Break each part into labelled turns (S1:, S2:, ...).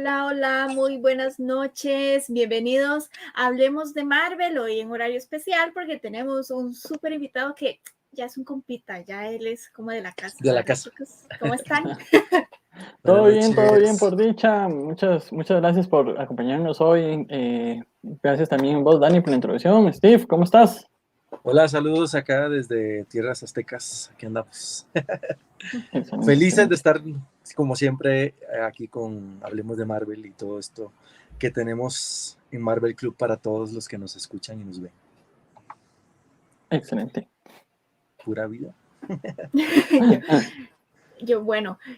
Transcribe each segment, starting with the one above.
S1: Hola, hola, muy buenas noches. Bienvenidos a Hablemos de Marvel, hoy en horario especial porque tenemos un súper invitado que ya es un compita, ya él es como de la casa.
S2: De la casa.
S1: Chicos, ¿cómo están?
S3: Todo bien, por dicha. Muchas gracias por acompañarnos hoy. Gracias también a vos, Dani, por la introducción. Steve, ¿cómo estás?
S2: Hola, saludos acá desde Tierras Aztecas. Aquí andamos.
S3: Excelente.
S2: Felices de estar, como siempre, aquí con Hablemos de Marvel y todo esto que tenemos en Marvel Club para todos los que nos escuchan y nos ven.
S3: Excelente.
S2: Pura vida.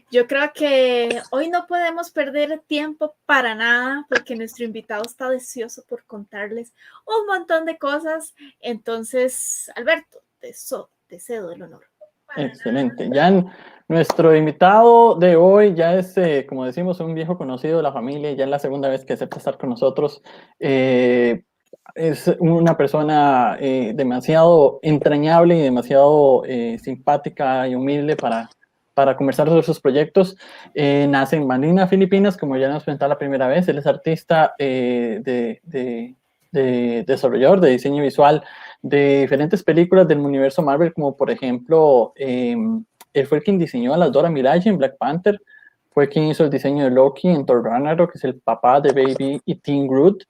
S1: Yo creo que hoy no podemos perder tiempo para nada porque nuestro invitado está deseoso por contarles un montón de cosas. Entonces, Alberto, te cedo el honor.
S3: Excelente. Ya nuestro invitado de hoy ya es, como decimos, un viejo conocido de la familia. Ya es la segunda vez que acepta estar con nosotros. Es una persona demasiado entrañable y demasiado simpática y humilde para conversar sobre sus proyectos. Nace en Manila, Filipinas, como ya nos presentó la primera vez. Él es artista de desarrollador de diseño visual de diferentes películas del universo Marvel, como por ejemplo, él fue el quien diseñó a la Dora Milaje en Black Panther, fue quien hizo el diseño de Loki en Thor Ragnarok, que es el papá de Baby y Teen Groot.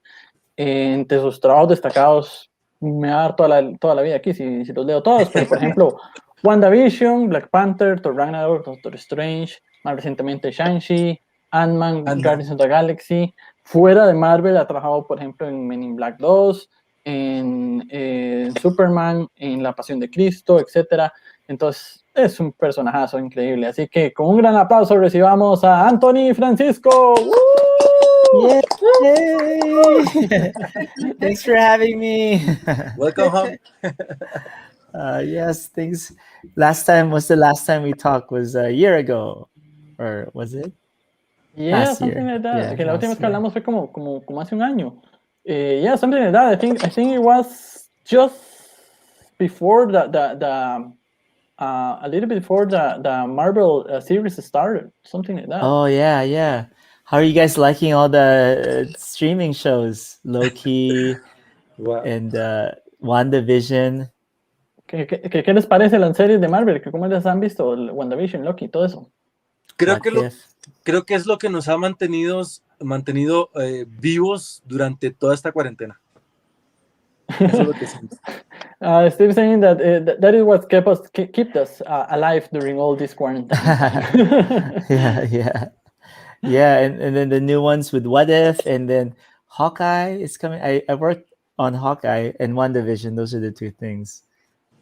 S3: Entre sus trabajos destacados, me va a dar toda la vida aquí si los leo todos, pero por ejemplo, WandaVision, Black Panther, Thor Ragnarok, Doctor Strange, más recientemente Shang-Chi, Ant-Man, Guardians of the Galaxy. Fuera de Marvel ha trabajado, por ejemplo, en Men in Black 2, en Superman, en La Pasión de Cristo, etc. Entonces, es un personajazo increíble. Así que con un gran aplauso recibamos a Anthony Francisco.
S4: Yay! Thanks for having me.
S2: Welcome home.
S4: Yes, thanks. The last time we talked was a year ago, or was it?
S3: Yeah, last something year. Like that.
S4: Yeah,
S3: que la última vez que hablamos fue como hace un año. Yeah, something like that. I think it was just before a little bit before the Marvel series started, something like that.
S4: Oh yeah. How are you guys liking all the streaming shows? Loki
S2: Wow.
S4: and WandaVision.
S3: ¿Qué les parece las series de Marvel? ¿Cómo les han visto? WandaVision, Loki, todo eso.
S2: Creo que es lo que nos ha mantenido vivos durante toda esta cuarentena. Eso es lo que siento.
S3: Steve saying that is what kept us alive during all this quarantine.
S4: Yeah, and then the new ones with What If, and then Hawkeye is coming. I worked on Hawkeye and WandaVision. Those are the two things.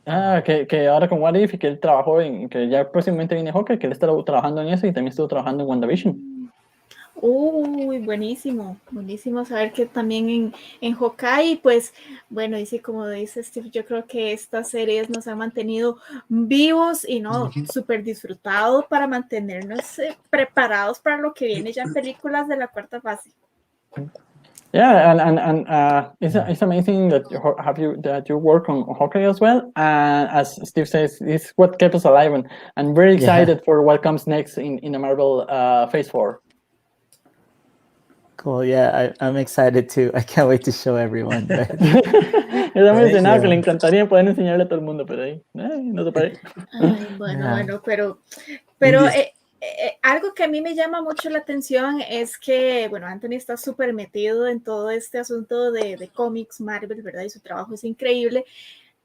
S3: Que ahora con What If, que él trabajó que ya próximamente viene Hawkeye, que él está trabajando en eso y también estuvo trabajando en WandaVision.
S1: Uy, buenísimo saber que también en Hawkeye, pues bueno, dice como dice Steve, yo creo que estas series nos han mantenido vivos y no súper disfrutados para mantenernos preparados para lo que viene ya en películas de la cuarta fase.
S3: Yeah, and it's amazing that you work on Hawkeye as well. And as Steve says, it's what kept us alive, and very excited for what comes next in the Marvel Phase 4.
S4: Cool, yeah, I'm excited too. I can't wait to show everyone.
S3: Está muy emocionado que le encantaría poder enseñarle a todo el mundo, pero ahí no se puede.
S1: Bueno, pero algo que a mí me llama mucho la atención es que, bueno, Anthony está súper metido en todo este asunto de cómics, Marvel, ¿verdad? Y su trabajo es increíble.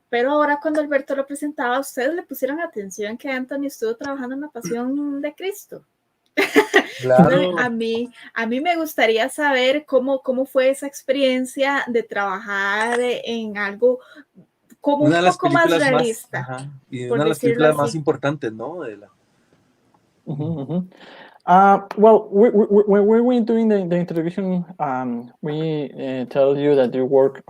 S1: Pero ahora cuando Alberto lo presentaba, ustedes le pusieron atención que Anthony estuvo trabajando en La Pasión de Cristo.
S2: Claro.
S1: A mí me gustaría saber cómo fue esa experiencia de trabajar en algo como un poco más realista.
S2: Y una de las películas más importantes, ¿no?
S3: Well, when we were doing the introduction, we tell you that you work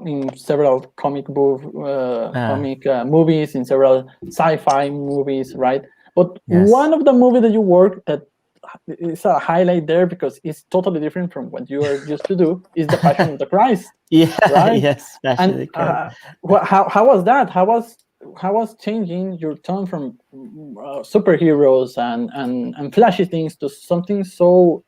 S3: in several comic movies, in several sci-fi movies, right? But one of the movies that you work that is a highlight there because it's totally different from what you are used to do is The Passion of the Christ.
S4: Yeah,
S3: right?
S4: Yes, Passion of the Christ.
S3: How was that? How was changing your tone from superheroes and flashy things to something so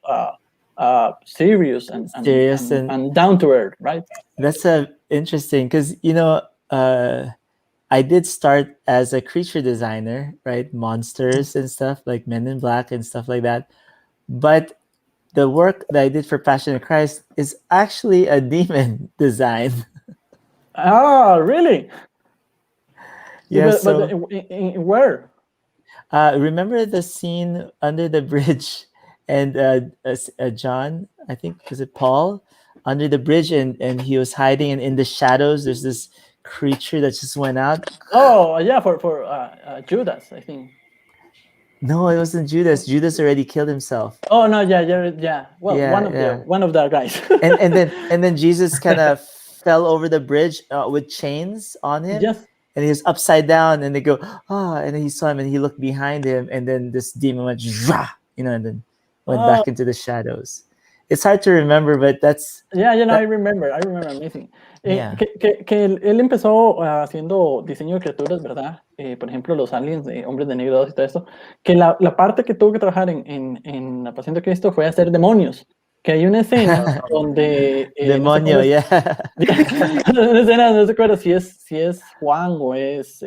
S3: serious
S4: Serious
S3: and down to earth, right?
S4: That's interesting because I did start as a creature designer, right? Monsters and stuff like Men in Black and stuff like that. But the work that I did for Passion of Christ is actually a demon design.
S3: Ah, really?
S4: Yeah.
S3: But
S4: So
S3: where?
S4: remember the scene under the bridge, and John, I think, was it Paul, under the bridge, and he was hiding, and in the shadows, there's this creature that just went out.
S3: Oh, yeah, for Judas, I think.
S4: No, it wasn't Judas. Judas already killed himself.
S3: Oh no, yeah. Well,
S4: Yeah,
S3: one of the guys.
S4: and then Jesus kind of fell over the bridge with chains on him,
S3: Yes.
S4: and he was upside down. And they go, and then he saw him, and he looked behind him, and then this demon went, and then went back into the shadows. It's hard to remember, but that's
S3: I remember amazing.
S4: Yeah.
S3: Que él empezó haciendo diseño de criaturas, ¿verdad? Por ejemplo, los aliens, hombres de negro 2 y todo esto. Que la parte que tuvo que trabajar en La Pasión de Cristo fue hacer demonios. Que hay una escena donde...
S4: demonio,
S3: una escena, no se acuerda si es Juan o es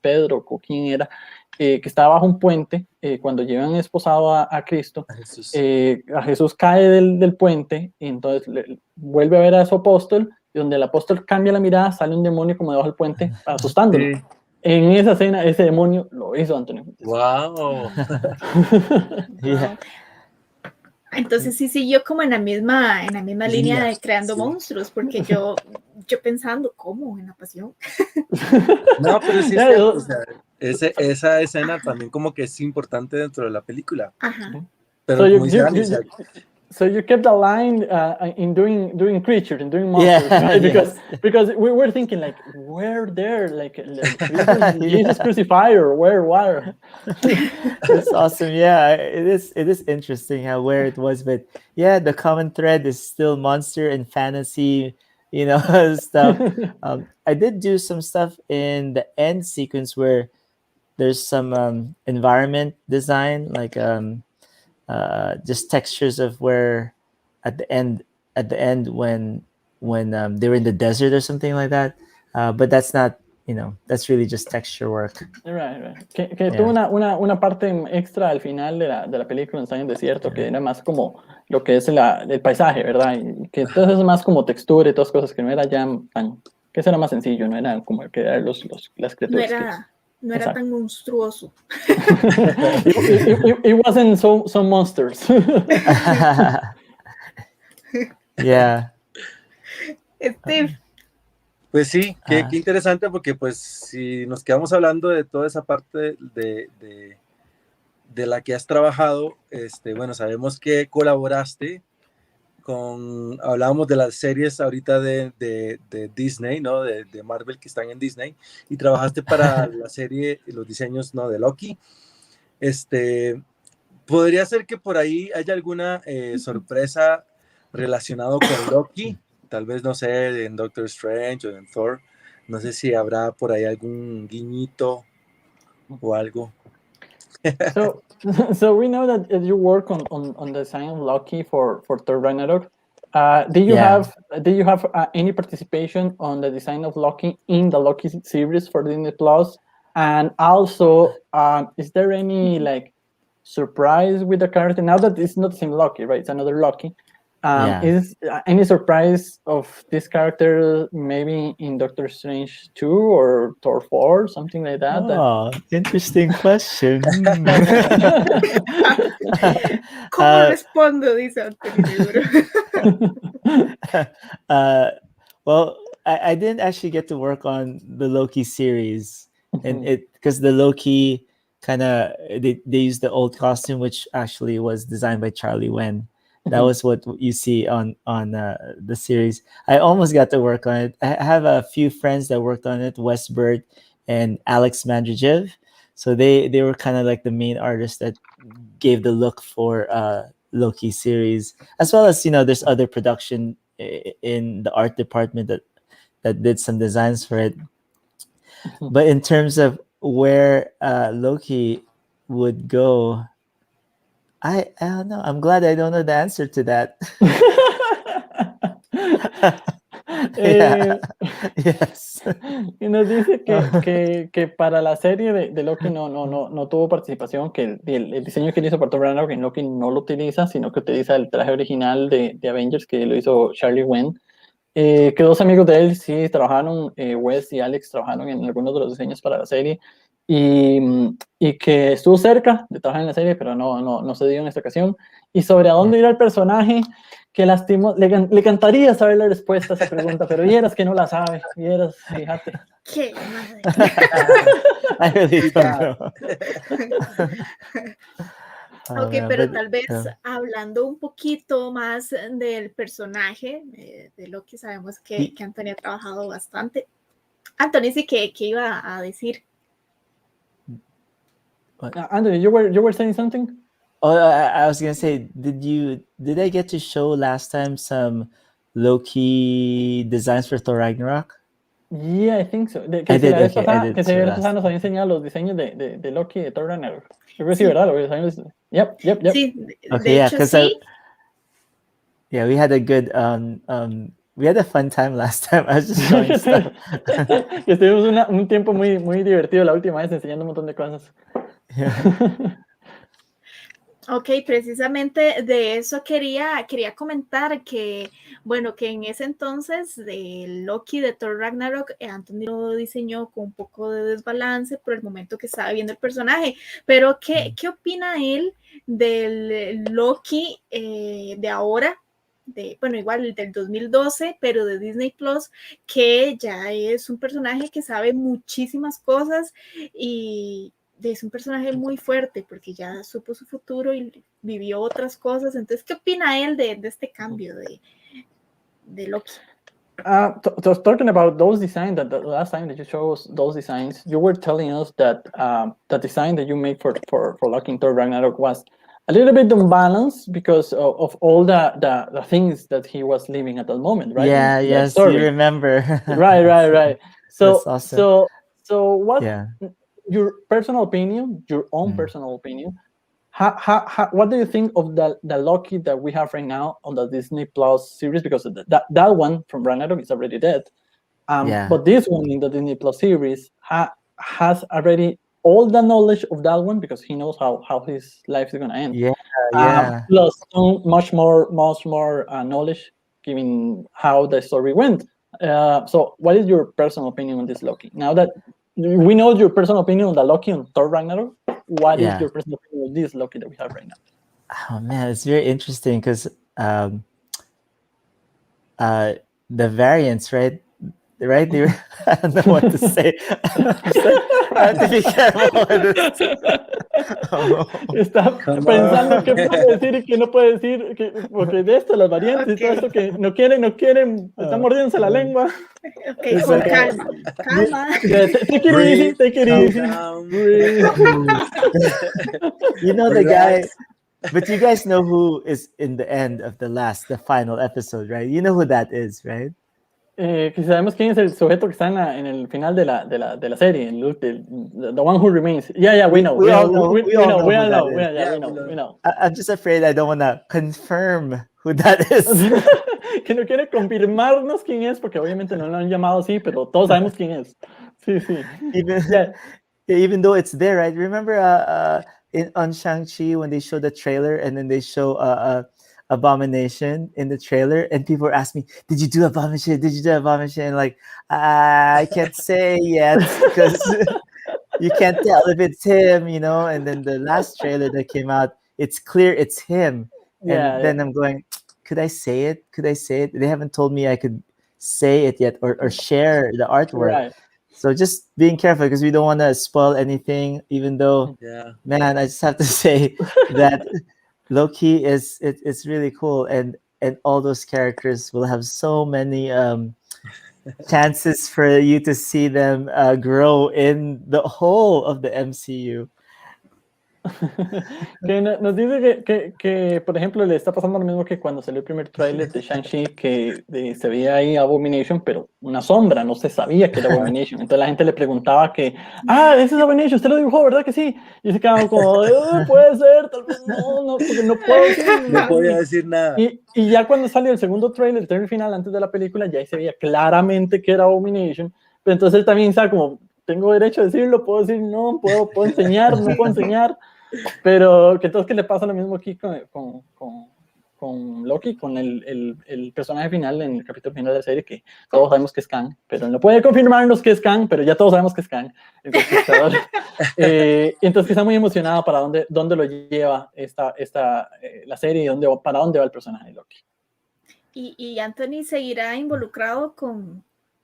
S3: Pedro o quién era, que estaba bajo un puente cuando llevan esposado a Cristo. A Jesús cae del puente y entonces vuelve a ver a su apóstol, y donde el apóstol cambia la mirada, sale un demonio como debajo del puente asustándolo. Sí. En esa escena, ese demonio lo hizo Antonio.
S2: ¡Wow!
S4: Yeah.
S1: Entonces sí siguió como en la misma línea de creando monstruos, porque yo pensando, ¿cómo? En La Pasión.
S2: No, pero sí es cierto, o sea, esa escena también como que es importante dentro de la película.
S1: Ajá.
S2: Pero como dice Ani,
S3: so you kept the line in doing creatures and doing monsters, right? Because we were thinking like, where there, like Jesus crucified or where?
S4: That's awesome. Yeah, it is interesting how where it was, but yeah, the common thread is still monster and fantasy, stuff. I did do some stuff in the end sequence where there's some environment design, like just textures of where at the end when they were in the desert or something like that, but that's not, that's really just texture work.
S3: Right. Que tuvo una parte extra al final de la película, en el desierto, que era más como lo que es el paisaje, ¿verdad? Y que entonces es más como textura y todas cosas, que no era ya tan, que eso era más sencillo, no era como que eran las criaturas.
S1: No era tan monstruoso.
S3: It wasn't so monsters.
S4: Yeah.
S1: Steve.
S2: Pues sí, qué interesante, porque pues si nos quedamos hablando de toda esa parte de la que has trabajado, bueno, sabemos que colaboraste hablábamos de las series ahorita de Disney, ¿no? De Marvel, que están en Disney, y trabajaste para la serie, los diseños, ¿no? De Loki. ¿Podría ser que por ahí haya alguna sorpresa relacionado con Loki? Tal vez, no sé, en Doctor Strange o en Thor. No sé si habrá por ahí algún guiñito o algo.
S3: So we know that you work on the design of Loki for Thor Ragnarok. Do you have any participation on the design of Loki in the Loki series for Disney Plus? And also, is there any like surprise with the character now that it's not the same Loki, right? It's another Loki. Is any surprise of this character maybe in Doctor Strange 2 or Thor 4, something like that?
S4: Oh, interesting question.
S1: ¿Cómo respondo? Dice Antonio.
S4: Well, I didn't actually get to work on the Loki series, and because the Loki kind of they used the old costume, which actually was designed by Charlie Wen. That was what you see on the series. I almost got to work on it. I have a few friends that worked on it, Wes Bird and Alex Mandryjev. So they were kind of like the main artists that gave the look for Loki series, as well as there's other production in the art department that did some designs for it. But in terms of where Loki would go,
S5: I don't know. I'm glad I don't know the answer to that. Yeah. Yes.
S3: Y nos dice que para la serie de Loki no tuvo participación, que el diseño que él hizo para Thor Ragnarok en Loki no lo utiliza, sino que utiliza el traje original de Avengers que lo hizo Charlie Wen. Que dos amigos de él sí trabajaron, Wes y Alex trabajaron en algunos de los diseños para la serie y que estuvo cerca de trabajar en la serie, pero no se dio en esta ocasión. Y sobre a dónde irá el personaje, que lastimó, le encantaría saber la respuesta a esa pregunta, pero vieras que no la sabe, vieras, fíjate.
S1: Qué madre.
S5: I really don't know.
S1: Ok, pero tal vez hablando un poquito más del personaje de Loki, sabemos que Anthony ha trabajado bastante. Anthony, sí, ¿qué iba a decir?
S3: Anthony, you were saying something?
S5: Oh, I was gonna say, did I get to show last time some Loki designs for Thor Ragnarok?
S3: Yeah, I think so.
S5: I did. Okay, I did.
S3: Que se nos había enseñado los diseños de Loki de Thor Ragnarok. Yo creo que sí, ¿verdad? Los diseños. Yep.
S1: Sí,
S5: okay,
S1: de hecho, sí.
S5: Yeah, we had a good we had a fun time last time. I was just showing stuff.
S3: Estuvimos un tiempo muy divertido la última vez enseñando un montón de cosas.
S5: Yeah.
S1: Ok, precisamente de eso quería comentar que, bueno, que en ese entonces de Loki de Thor Ragnarok, Anthony lo diseñó con un poco de desbalance por el momento que estaba viendo el personaje, pero ¿qué opina él del Loki de ahora? Bueno, igual del 2012, pero de Disney Plus, que ya es un personaje que sabe muchísimas cosas y es un personaje muy fuerte porque ya supo su futuro y vivió otras cosas. Entonces, ¿qué opina él de este cambio de Loki?
S3: Talking about those designs, that the last time that you showed us those designs, you were telling us that the design that you made for Loki in Thor Ragnarok was a little bit unbalanced because of all the things that he was living at that moment, right?
S5: Yeah, yes, you remember.
S3: Right. So,
S5: awesome.
S3: So what? Yeah. Your personal opinion, your own personal opinion. What do you think of the Loki that we have right now on the Disney Plus series? Because that one from Ragnarok is already dead. But this one in the Disney Plus series has already all the knowledge of that one because he knows how his life is going to end.
S5: Yeah.
S3: Plus much more knowledge given how the story went. So what is your personal opinion on this Loki? Now that we know your personal opinion on the Loki on Thor Ragnarok, what is your personal opinion on this Loki that we have right now?
S5: Oh man, it's very interesting because the variants, right? I don't know what to say. I have to be careful with this.
S3: Está pensando qué puede decir y qué no puede decir, porque de esto, las variantes y todo esto que no quieren, están mordiéndose la lengua.
S1: Ok, con calma.
S3: Take it easy.
S5: You know the guy, but you guys know who is in the end of the final episode, right? You know who that is, right?
S3: Que sabemos quién es el sujeto que está en el final de la serie, the one who remains. Yeah, we know. We know.
S5: I'm just afraid I don't want to confirm who that is.
S3: Que no quiere confirmarnos quién es, porque obviamente no lo han llamado así, pero todos sabemos quién es. Sí.
S5: Even though it's there, right? Remember on Shang-Chi when they show the trailer and then they show Abomination in the trailer and people were asking me, did you do Abomination? And like, I can't say yet because you can't tell if it's him, and then the last trailer that came out, it's clear it's him. And then I'm going, could I say it? They haven't told me I could say it yet or share the artwork.
S3: Right.
S5: So just being careful because we don't want to spoil anything, even though, man, I just have to say that Loki it's really cool, and all those characters will have so many chances for you to see them grow in the whole of the MCU.
S3: Nos dice que, por ejemplo, le está pasando lo mismo que cuando salió el primer tráiler de Shang-Chi, que se veía ahí Abomination, pero una sombra, no se sabía que era Abomination. Entonces la gente le preguntaba ese es Abomination, usted lo dibujó, ¿verdad que sí? Y se quedaban como, puede ser, tal vez no, porque no puedo decir.
S2: No podía decir nada.
S3: Y ya cuando salió el segundo trailer, el trailer final antes de la película, ya ahí se veía claramente que era Abomination, pero entonces él también estaba como, tengo derecho a decirlo, puedo decir no, puedo enseñar, no puedo enseñar. Pero que entonces que le pasa lo mismo aquí con Loki, con el personaje final en el capítulo final de la serie, que todos sabemos que es Kang, pero no puede confirmarnos que es Kang, pero ya todos sabemos que es Kang, el conquistador. Entonces que está muy emocionado para dónde lo lleva la serie y para dónde va el personaje de Loki.
S1: Y Anthony seguirá involucrado con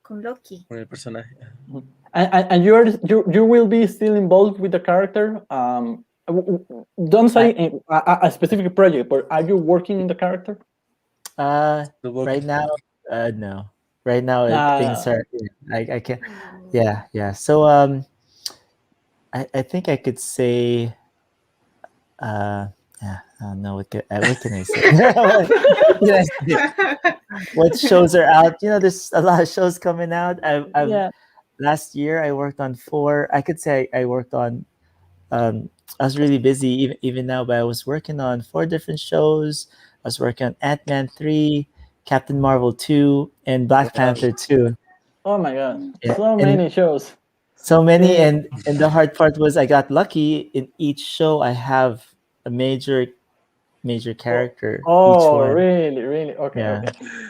S1: Loki.
S2: Con el personaje.
S3: And you will be still involved with the character. Don't say a specific project, but are you working in the character?
S5: Right now, no. Right now, things are. I can't. Yeah. So I think I could say. No. What can I say? What shows are out? There's a lot of shows coming out. Last year I worked on 4. I could say I worked on. I was really busy even now, but I was working on 4 different shows. I was working on Ant-Man 3, Captain Marvel 2, and Black Panther 2.
S3: Oh my God! Yeah. Many shows.
S5: So many, and the hard part was I got lucky. In each show, I have a major character.
S3: Oh, really? Okay.
S5: Yeah.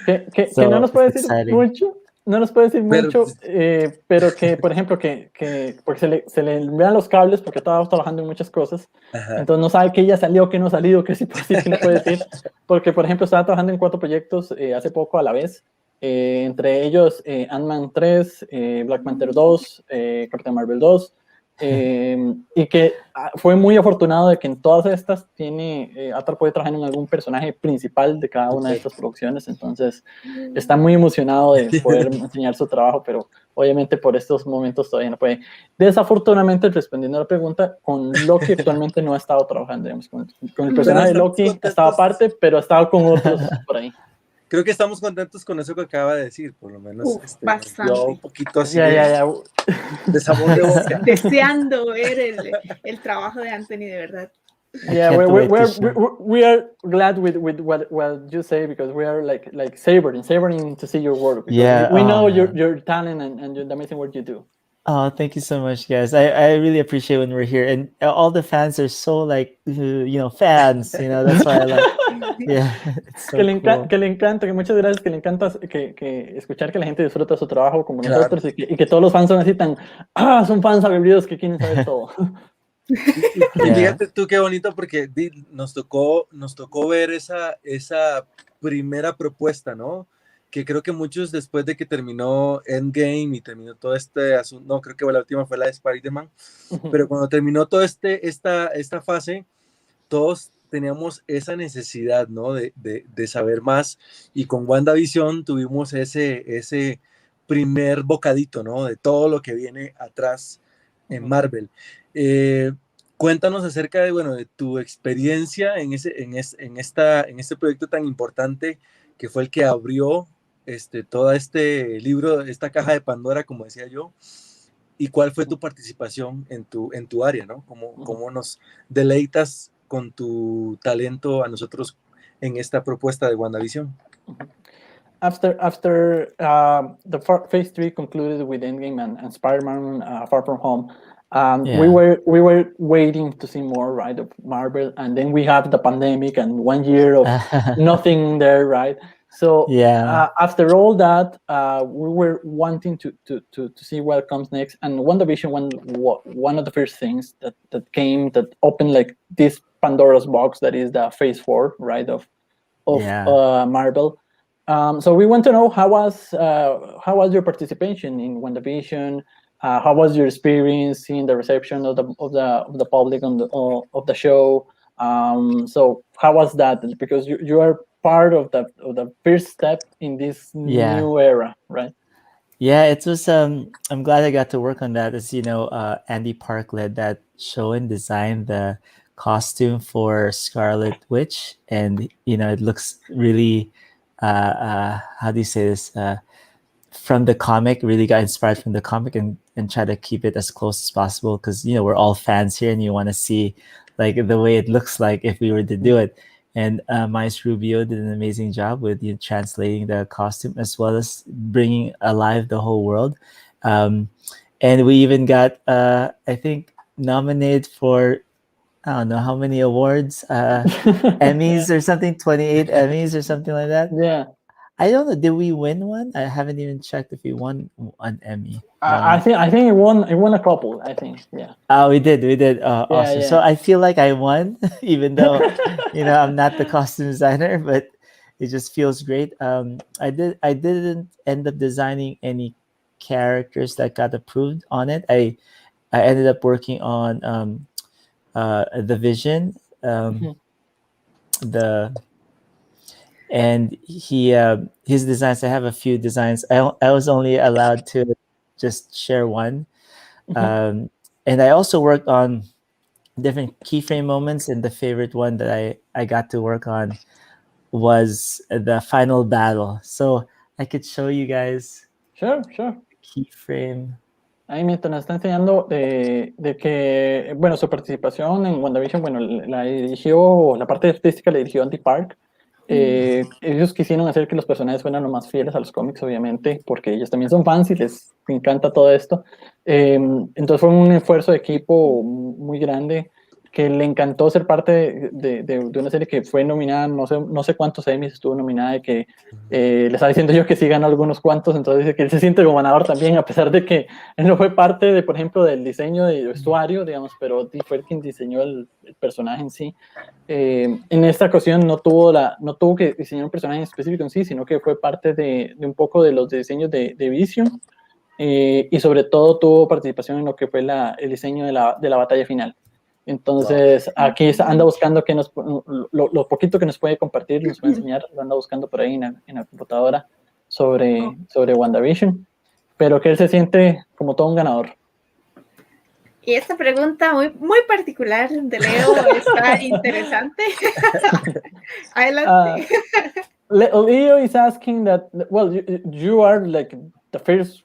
S3: Okay. Que no nos puede decir mucho. No nos puede decir mucho, pero que, por ejemplo, porque se le envían los cables porque estábamos trabajando en muchas cosas. Ajá. Entonces no sabe que ya salió, que no ha salido, que sí puede decir, que no puede decir. Porque, por ejemplo, estaba trabajando en 4 proyectos hace poco a la vez. Entre ellos Ant-Man 3, Black Panther 2, Captain Marvel 2. Y que fue muy afortunado de que en todas estas Atar puede trabajar en algún personaje principal de cada una de estas producciones, entonces está muy emocionado de poder enseñar su trabajo, pero obviamente por estos momentos todavía no puede. Desafortunadamente, respondiendo a la pregunta, con Loki actualmente no ha estado trabajando, digamos, con el personaje de Loki estaba aparte, pero ha estado con otros por ahí.
S2: Creo que estamos contentos con eso que acaba de decir, por lo menos
S1: bastante.
S2: Un poquito así
S1: de
S2: sabor de boca.
S1: Deseando ver el trabajo de Anthony, de verdad.
S3: Yeah, we are glad with what you say, because we are like savoring to see your work.
S5: Yeah,
S3: we know your talent and the amazing work you do.
S5: Oh, thank you so much, guys. I really appreciate when we're here, and all the fans are so fans. That's why I like. Yeah, so
S3: que le encanta, que muchas gracias, que le encanta que escuchar que la gente disfruta su trabajo como nosotros, y que todos los fans son así son fans aburridos que quieren saber todo.
S2: Y fíjate tú qué bonito, porque nos tocó ver esa primera propuesta, ¿no? Que creo que muchos, después de que terminó Endgame y terminó todo este asunto, no, creo que la última fue la de Spider-Man, pero cuando terminó toda esta fase, todos teníamos esa necesidad, ¿no? De saber más, y con WandaVision tuvimos ese primer bocadito, ¿no? De todo lo que viene atrás en Marvel. Cuéntanos acerca de tu experiencia en este proyecto tan importante, que fue el que abrió todo este libro, esta caja de Pandora, como decía yo, y cuál fue tu participación en tu área, ¿no? ¿Cómo nos deleitas con tu talento a nosotros en esta propuesta de WandaVision?
S3: After the phase 3 concluded with Endgame and Spider-Man Far From Home, we were waiting to see more, right, of Marvel, and then we have the pandemic and 1 year of nothing there, right? So after all that, we were wanting to see what comes next, and WandaVision, one of the first things that opened like this Pandora's box, that is the phase 4, right, of Marvel. So we want to know how was your participation in WandaVision? How was your experience seeing the reception of the public of the show? So how was that? Because you are part of the first step in this new era, right?
S5: Yeah, it was. I'm glad I got to work on that. As you know, Andy Park led that show and designed the costume for Scarlet Witch, and it looks really how do you say this, from the comic, really got inspired from the comic, and try to keep it as close as possible, because we're all fans here and you want to see like the way it looks like if we were to do it. And Mais Rubio did an amazing job with translating the costume, as well as bringing alive the whole world. And we even got I think nominated for, I don't know how many awards, Emmys or something, 28 Emmys or something like that.
S3: Yeah.
S5: I don't know. Did we win one? I haven't even checked if we won an Emmy.
S3: I think it won a couple. I think. Yeah.
S5: Oh, we did. Awesome.
S3: Yeah.
S5: So I feel like I won, even though I'm not the costume designer, but it just feels great. I didn't end up designing any characters that got approved on it. I ended up working on the Vision, and his designs. I have a few designs. I was only allowed to just share one, and I also worked on different keyframe moments. And the favorite one that I got to work on was the final battle. So I could show you guys.
S3: Sure.
S5: Keyframe.
S3: Ahí mientras nos está enseñando de que, bueno, su participación en WandaVision, bueno, la dirigió, la parte artística la dirigió Andy Park. Ellos quisieron hacer que los personajes fueran lo más fieles a los cómics, obviamente, porque ellos también son fans y les encanta todo esto. Entonces fue un esfuerzo de equipo muy grande, que le encantó ser parte de una serie que fue nominada, no sé cuántos Emmys estuvo nominada, y que le estaba diciendo yo que sí ganó algunos cuantos. Entonces dice que él se siente como ganador también, a pesar de que él no fue parte de, por ejemplo, del diseño de vestuario, digamos, pero fue quien diseñó el personaje en sí. En esta ocasión no tuvo que diseñar un personaje específico en sí, sino que fue parte de un poco de los diseños de Vision, y sobre todo tuvo participación en lo que fue el diseño de la batalla final. Entonces, aquí anda buscando que lo poquito que nos puede compartir, nos puede enseñar, lo anda buscando por ahí en la computadora sobre WandaVision, pero que él se siente como todo un ganador.
S1: Y esta pregunta muy particular de Leo está interesante. Adelante.
S3: Leo is asking that, well, you are like the first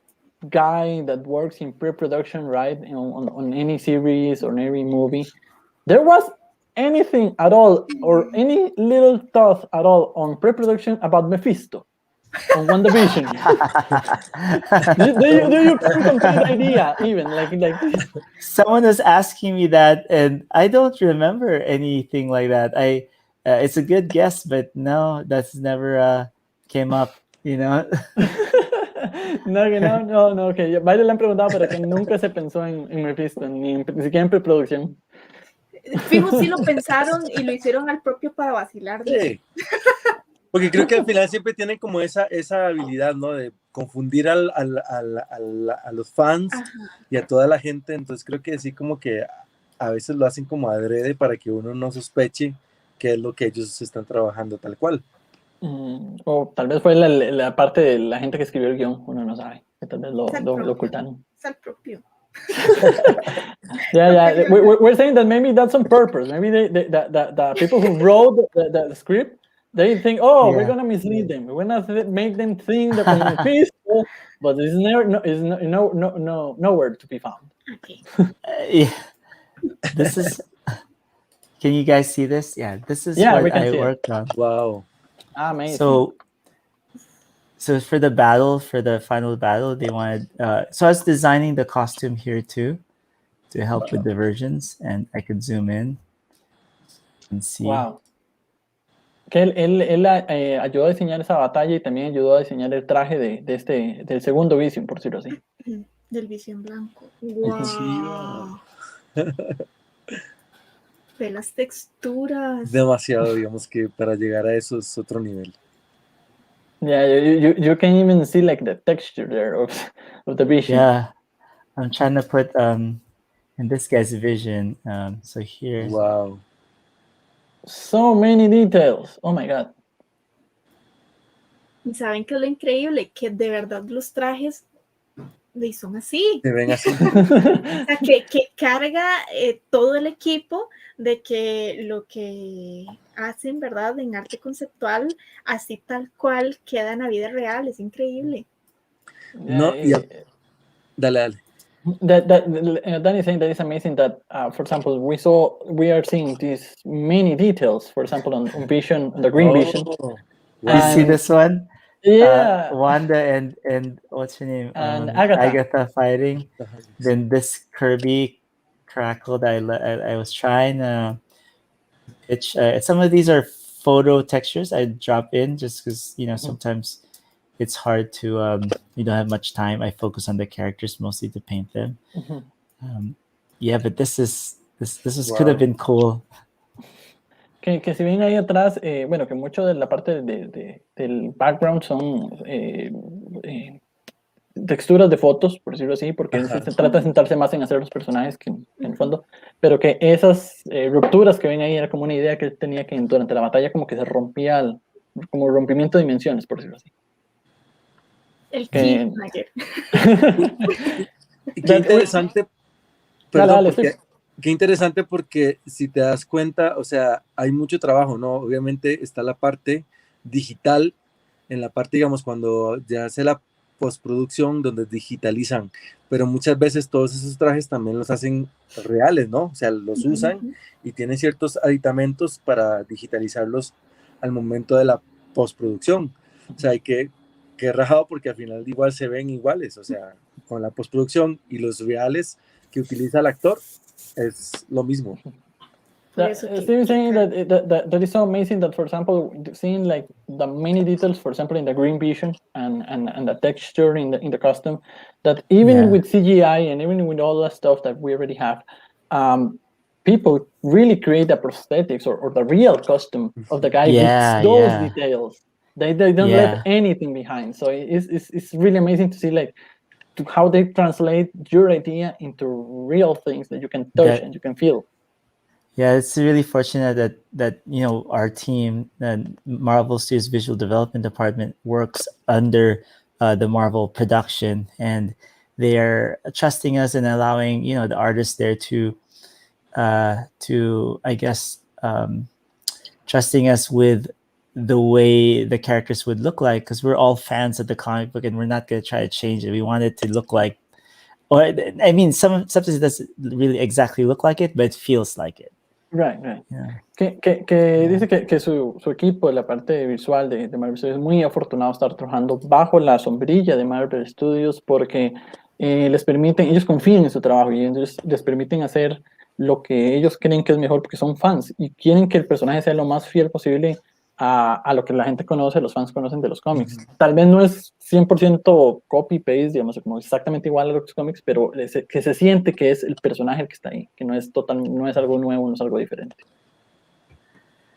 S3: guy that works in pre-production, right, on any series or any movie. There was anything at all, or any little thought at all on pre-production about Mephisto on WandaVision? do you come to the idea even like
S5: Someone was asking me that, and I don't remember anything like that. It's a good guess, but no, that's never came up,
S3: No, que varios le han preguntado, pero que nunca se pensó en Mephisto, ni siquiera en preproducción.
S1: Fijo, sí lo pensaron y lo hicieron al propio para vacilar.
S2: Sí. Porque creo que al final siempre tienen como esa habilidad, ¿no? De confundir a los fans. Ajá. Y a toda la gente. Entonces creo que sí, como que a veces lo hacen como adrede para que uno no sospeche qué es lo que ellos están trabajando tal cual.
S3: O tal vez fue la parte de la gente que escribió el guión, uno no sabe, que tal vez lo ocultaron.
S1: Es el propio.
S3: Yeah. We're saying that maybe that's on purpose. Maybe the people who wrote the script, they think, we're gonna mislead them. We're gonna make them think that we're Mephisto, but it's nowhere to be found.
S1: Okay.
S5: Yeah. This is. Can you guys see this? Yeah, this is what I worked on.
S2: Wow.
S3: Amazing.
S5: So for the final battle, they wanted. So I was designing the costume here too, to help with the versions, and I could zoom in and see.
S3: Wow. Que él ayudó a diseñar esa batalla y también ayudó a diseñar el traje del segundo Vision, por decirlo así.
S1: Del Vision blanco. Wow. De las texturas.
S2: Demasiado, digamos que para llegar a eso es otro nivel.
S3: Yeah, you can even see like the texture there of the Vision.
S5: Yeah, I'm trying to put in this guy's vision. So here.
S2: Wow.
S3: So many details. Oh my God.
S1: ¿Saben qué es lo increíble? Que de verdad los trajes Y son así.
S2: Se ven así.
S1: O sea, que carga todo el equipo de que lo que hacen, ¿verdad? En arte conceptual, así tal cual queda en la vida real. Es increíble.
S2: No, dale.
S3: Danny is saying that it's amazing that, for example, we are seeing these many details, for example, on Vision, the Green Vision.
S2: Wow.
S5: You see this one?
S3: Yeah.
S5: Wanda and what's her name?
S3: And Agatha
S5: fighting. Then this Kirby crackle that I was trying to pitch. Some of these are photo textures I drop in just because, you know, sometimes it's hard to, you don't have much time. I focus on the characters mostly to paint them. Yeah, but this
S2: Wow.
S5: could have been cool.
S3: Que si ven ahí atrás, bueno, que mucho de la parte del background son texturas de fotos, por decirlo así, porque se trata de sentarse más en hacer los personajes que en el fondo, pero que esas rupturas que ven ahí era como una idea que él tenía que durante la batalla como que se rompía, como rompimiento de dimensiones, por decirlo así.
S1: El Keymaker.
S2: Qué interesante, perdón, qué interesante porque si te das cuenta, o sea, hay mucho trabajo, ¿no? Obviamente está la parte digital, en la parte, digamos, cuando ya hace la postproducción, donde digitalizan, pero muchas veces todos esos trajes también los hacen reales, ¿no? O sea, los usan y tienen ciertos aditamentos para digitalizarlos al momento de la postproducción. O sea, hay que rajado porque al final igual se ven iguales, o sea, con la postproducción y los reales que utiliza el actor es lo mismo.
S3: Steve saying that is so amazing that, for example, seeing like the many details, for example, in the green vision and the texture in the costume, that even with CGI and even with all that stuff that we already have, people really create the prosthetics or the real costume of the guy with those details. They don't leave anything behind. So it's really amazing to see like how they translate your idea into real things that you can touch and you can feel.
S5: Yeah, it's really fortunate that you know our team, Marvel Studios Visual Development Department, works under the Marvel production, and they are trusting us and allowing, you know, the artists there to I guess trusting us with the way the characters would look like, because we're all fans of the comic book and we're not going to try to change it. We want it to look like, or I mean, sometimes it doesn't really exactly look like it, but it feels like it.
S3: Right. Yeah. Que dice que su equipo, la parte visual de Marvel Studios, es muy afortunado estar trabajando bajo la sombrilla de Marvel Studios porque les permiten, ellos confían en su trabajo y ellos les permiten hacer lo que ellos creen que es mejor porque son fans y quieren que el personaje sea lo más fiel posible a lo que la gente conoce, los fans conocen de los cómics. Tal vez no es 100% copy-paste, digamos, como exactamente igual a los cómics, pero que se siente que es el personaje el que está ahí, que no es algo nuevo, no es algo diferente.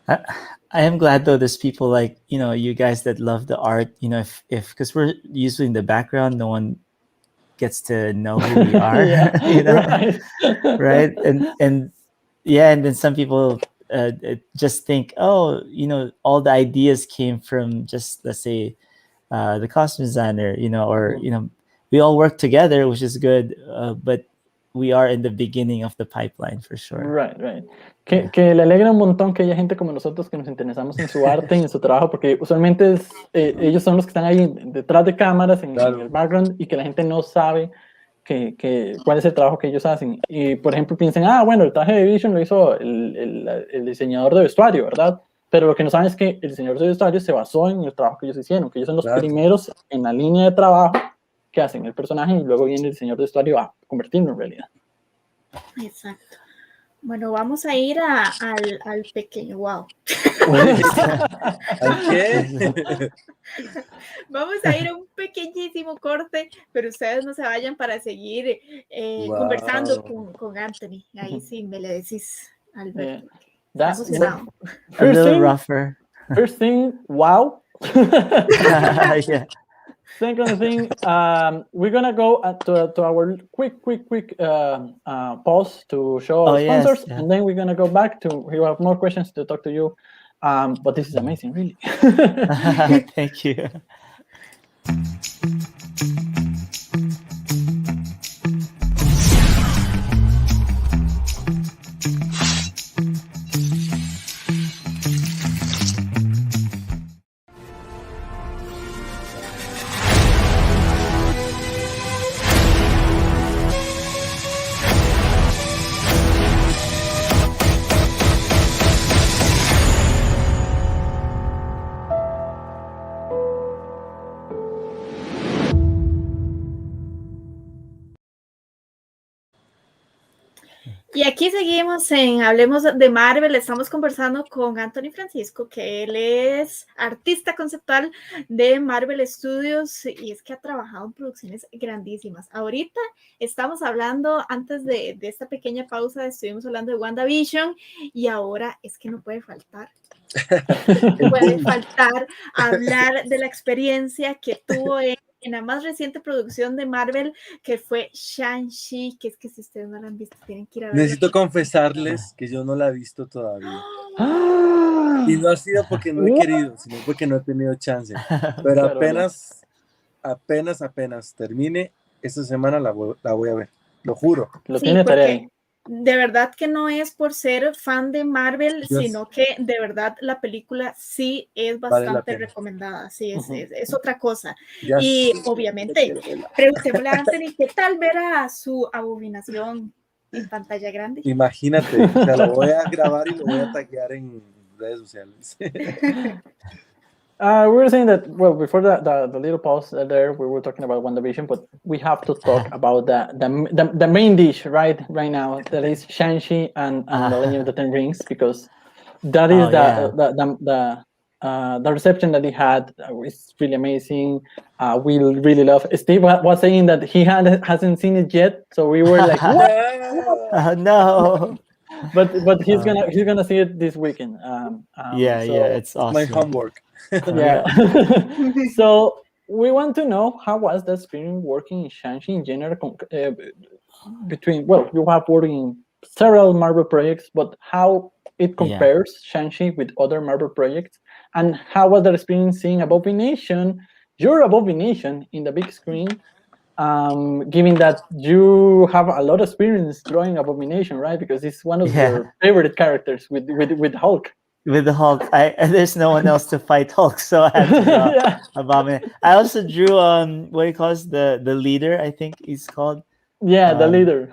S5: I am glad though there's people like, you know, you guys that love the art, you know, if because we're usually in the background, no one gets to know who we are. You know? Right? And then some people just think, oh, you know, all the ideas came from just, let's say, the costume designer, you know, or you know, we all work together, which is good, but we are in the beginning of the pipeline for sure.
S3: Right. Que le alegra un montón que haya gente como nosotros que nos interesamos en su arte y en su trabajo, porque usualmente ellos son los que están ahí detrás de cámaras, en el background, y que la gente no sabe cuál es el trabajo que ellos hacen. Y, por ejemplo, piensan, bueno, el traje de Vision lo hizo el diseñador de vestuario, ¿verdad? Pero lo que no saben es que el diseñador de vestuario se basó en el trabajo que ellos hicieron, que ellos son los primeros en la línea de trabajo que hacen el personaje y luego viene el diseñador de vestuario a convertirlo en realidad.
S1: Exacto. Bueno, vamos a ir al pequeño. Wow.
S2: ¿Qué?
S1: Vamos a ir a un pequeñísimo corte, pero ustedes no se vayan para seguir conversando con Anthony. Ahí sí me le decís, Alberto.
S3: That's
S1: emocionado.
S5: A little rougher.
S3: First thing, wow.
S5: Yeah.
S3: Second thing, we're gonna go to our quick pause to show our sponsors, and then we're gonna go back to. We have more questions to talk to you, but this is amazing, really.
S5: Thank you.
S1: Y aquí seguimos en Hablemos de Marvel. Estamos conversando con Anthony Francisco, que él es artista conceptual de Marvel Studios y es que ha trabajado en producciones grandísimas. Ahorita estamos hablando, antes de esta pequeña pausa, estuvimos hablando de WandaVision y ahora es que no puede faltar. Puede faltar hablar de la experiencia que tuvo en la más reciente producción de Marvel, que fue Shang-Chi, que es que si ustedes no la han visto, tienen que ir a verla.
S2: Necesito confesarles que yo no la he visto todavía. Y no ha sido porque no he querido, sino porque no he tenido chance. Pero
S3: Claro,
S2: apenas termine, esta semana la voy a ver. Lo juro.
S3: lo
S1: Sí,
S3: tiene tarea ahí.
S1: porque de verdad que no es por ser fan de Marvel,
S2: Dios.
S1: sino que de verdad la película sí es
S2: Vale la
S1: bastante
S2: pena.
S1: recomendada, sí, es otra cosa.
S2: Ya
S1: Y
S2: sé.
S1: obviamente, preguntémosle a Anthony, ¿qué tal ver a su Abominación en pantalla grande?
S2: Imagínate, o sea, lo voy a grabar y lo voy a taggear en redes sociales.
S3: We were saying that, well, before the little pause there, we were talking about WandaVision, but we have to talk about the main dish right now, that is Shang-Chi and The Legend of the Ten Rings, because that is the reception that he had is really amazing. We really love. Steve was saying that he hasn't seen it yet, so we were like, what?
S5: No.
S3: But he's gonna see it this weekend.
S5: It's awesome.
S2: My homework.
S3: Yeah. So we want to know, how was the experience working in Shang-Chi in general, between, well, you have worked in several Marvel projects, but how it compares Shang-Chi with other Marvel projects, and how was the experience seeing Abomination, your Abomination, in the big screen, given that you have a lot of experience drawing Abomination, right? Because it's one of your favorite characters with Hulk.
S5: With the Hulk, there's no one else to fight Hulk, so I had to draw Abomination. I also drew what do you call it? The leader, I think he's called.
S3: Yeah, the leader.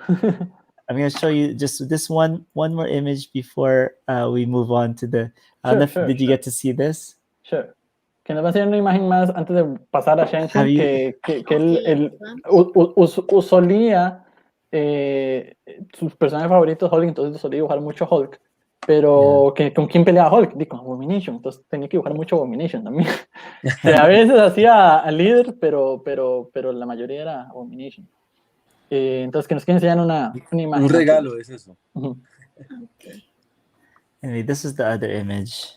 S5: I'm gonna show you just this one more image before we move on to the. Did you get to see this?
S3: Sure. Que nos va a enseñar una imagen más antes de pasar a Shang-Chi, que él solía sus personajes favoritos Hulk, entonces solía dibujar mucho Hulk, pero que con quién peleaba Hulk, con Abomination, entonces tenía que dibujar mucho Abomination también. O sea, a veces hacía al líder, pero la mayoría era Abomination. Entonces que nos quieren enseñar una imagen.
S2: Un regalo es eso.
S1: Okay.
S5: Anyway, this is the other image.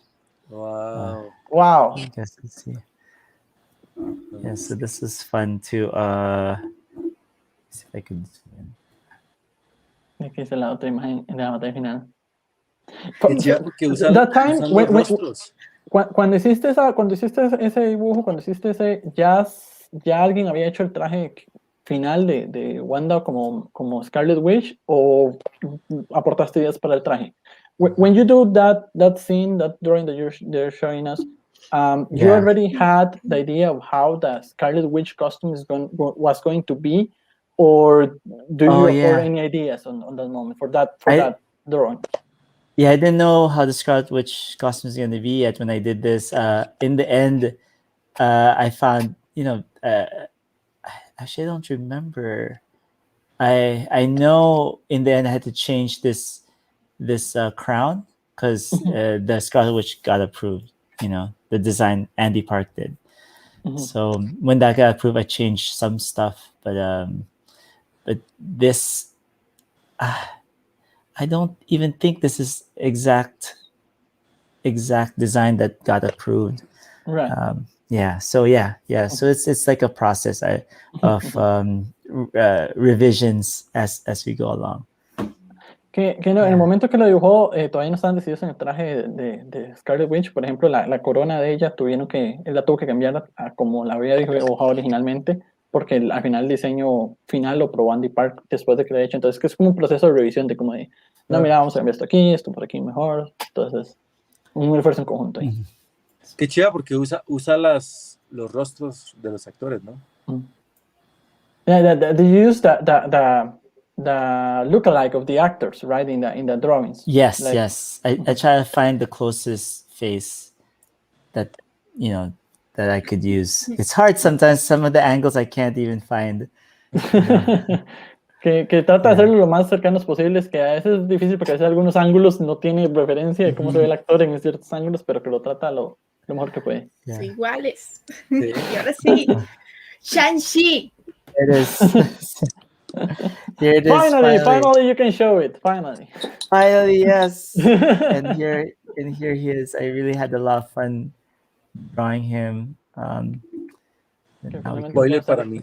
S2: Wow.
S3: Wow.
S5: I guess let's see. Yeah, so this is fun to see if I can zoom in.
S3: Aquí es la otra imagen de la batalla final.
S2: Que usan los rostros.
S3: Cuando hiciste ese dibujo, cuando hiciste ese, ya alguien había hecho el traje final de Wanda como Scarlet Witch, o aportaste ideas para el traje? When you do that scene, that drawing that you're showing us, you already had the idea of how the Scarlet Witch costume was going to be, or do you or any ideas on that moment for that drawing?
S5: Yeah, I didn't know how the Scarlet Witch costume is going to be yet when I did this. In the end, I found, actually I don't remember. I know in the end I had to change this crown because the Scarlet Witch got approved. The design Andy Park did. So when that got approved, I changed some stuff, but this, I don't even think this is exact design that got approved.
S3: Right.
S5: So it's like a process of revisions as we go along.
S3: Que no, en el momento que lo dibujó, todavía no estaban decididos en el traje de Scarlet Witch. Por ejemplo, la corona de ella él la tuvo que cambiar a como la había dibujado originalmente, porque al final el diseño final lo probó Andy Park después de que lo había hecho. Entonces, que es como un proceso de revisión de no, mira, vamos a cambiar esto por aquí mejor. Entonces, un esfuerzo en conjunto ahí.
S2: Qué chiva, porque usa los rostros de los actores, ¿no?
S3: Yeah, they use the lookalike of the actors, right, in the drawings.
S5: Yes. I try to find the closest face that I could use. It's hard sometimes. Some of the angles I can't even find.
S3: que trata de hacerlo lo más cercanos posibles, que a veces es difícil porque a veces algunos ángulos no tiene referencia de cómo se ve el actor en ciertos ángulos, pero que lo trata lo mejor que puede.
S1: Yeah. Sí, iguales.
S2: Sí.
S1: Y ahora sí, Shang-Chi.
S5: It is. Here it is.
S3: Finally, you can show it. Finally,
S5: yes. and here he is. I really had a lot of fun drawing him.
S2: Spoiler para mí.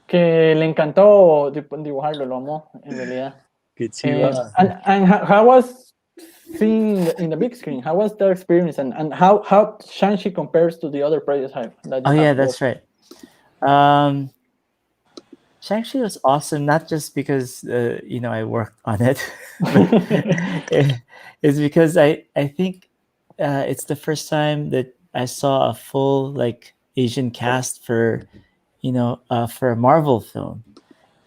S3: Que le encantó dibujarlo, lo amó en realidad.
S2: Qué chiva.
S3: And how was seeing in the big screen? How was their experience, and how Shang-Chi compares to the other projects that you have
S5: that's right. Shang-Chi was awesome, not just because I worked on it, but it's because I think it's the first time that I saw a full like Asian cast for a Marvel film,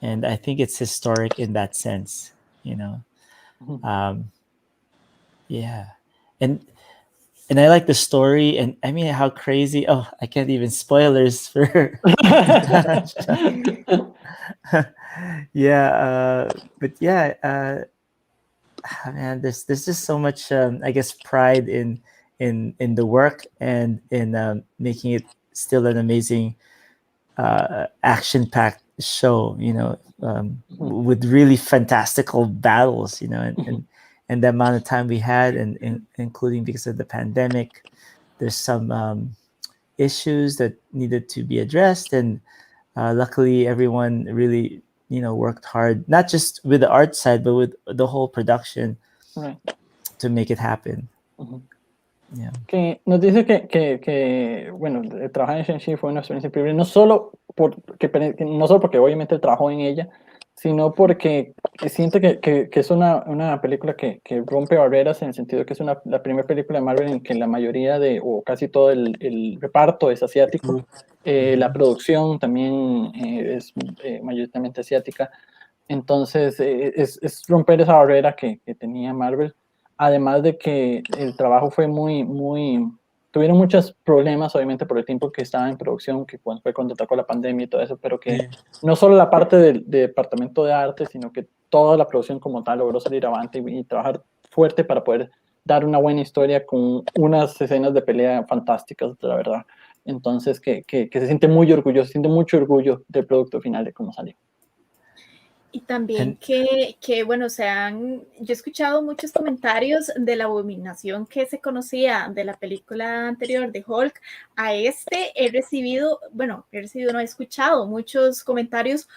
S5: and I think it's historic in that sense. Yeah, and I like the story, and I mean how crazy. Oh, I can't even spoilers for. But yeah, man, there's just so much, I guess, pride in the work and in making it still an amazing, action-packed show. With really fantastical battles. And the amount of time we had, and including because of the pandemic, there's some issues that needed to be addressed, and luckily everyone really worked hard, not just with the art side but with the whole production,
S3: right,
S5: to make it happen.
S3: Yeah. Que nos dice que bueno, trabajar en Shang-Chi fue una experiencia increíble, no solo porque obviamente trabajó en ella, sino porque siente que es una película que rompe barreras, en el sentido que es la primera película de Marvel en que la mayoría o casi todo el reparto es asiático. La producción también es mayoritariamente asiática. Entonces es romper esa barrera que tenía Marvel. Además de que el trabajo fue tuvieron muchos problemas, obviamente, por el tiempo que estaba en producción, que fue cuando atacó la pandemia y todo eso, pero que no solo la parte del departamento de arte, sino que toda la producción como tal logró salir avante y trabajar fuerte para poder dar una buena historia con unas escenas de pelea fantásticas, la verdad. Entonces, que se siente muy orgulloso, se siente mucho orgullo del producto final de cómo salió.
S1: Y también que bueno, yo he escuchado muchos comentarios de la abominación que se conocía de la película anterior de Hulk a he escuchado muchos comentarios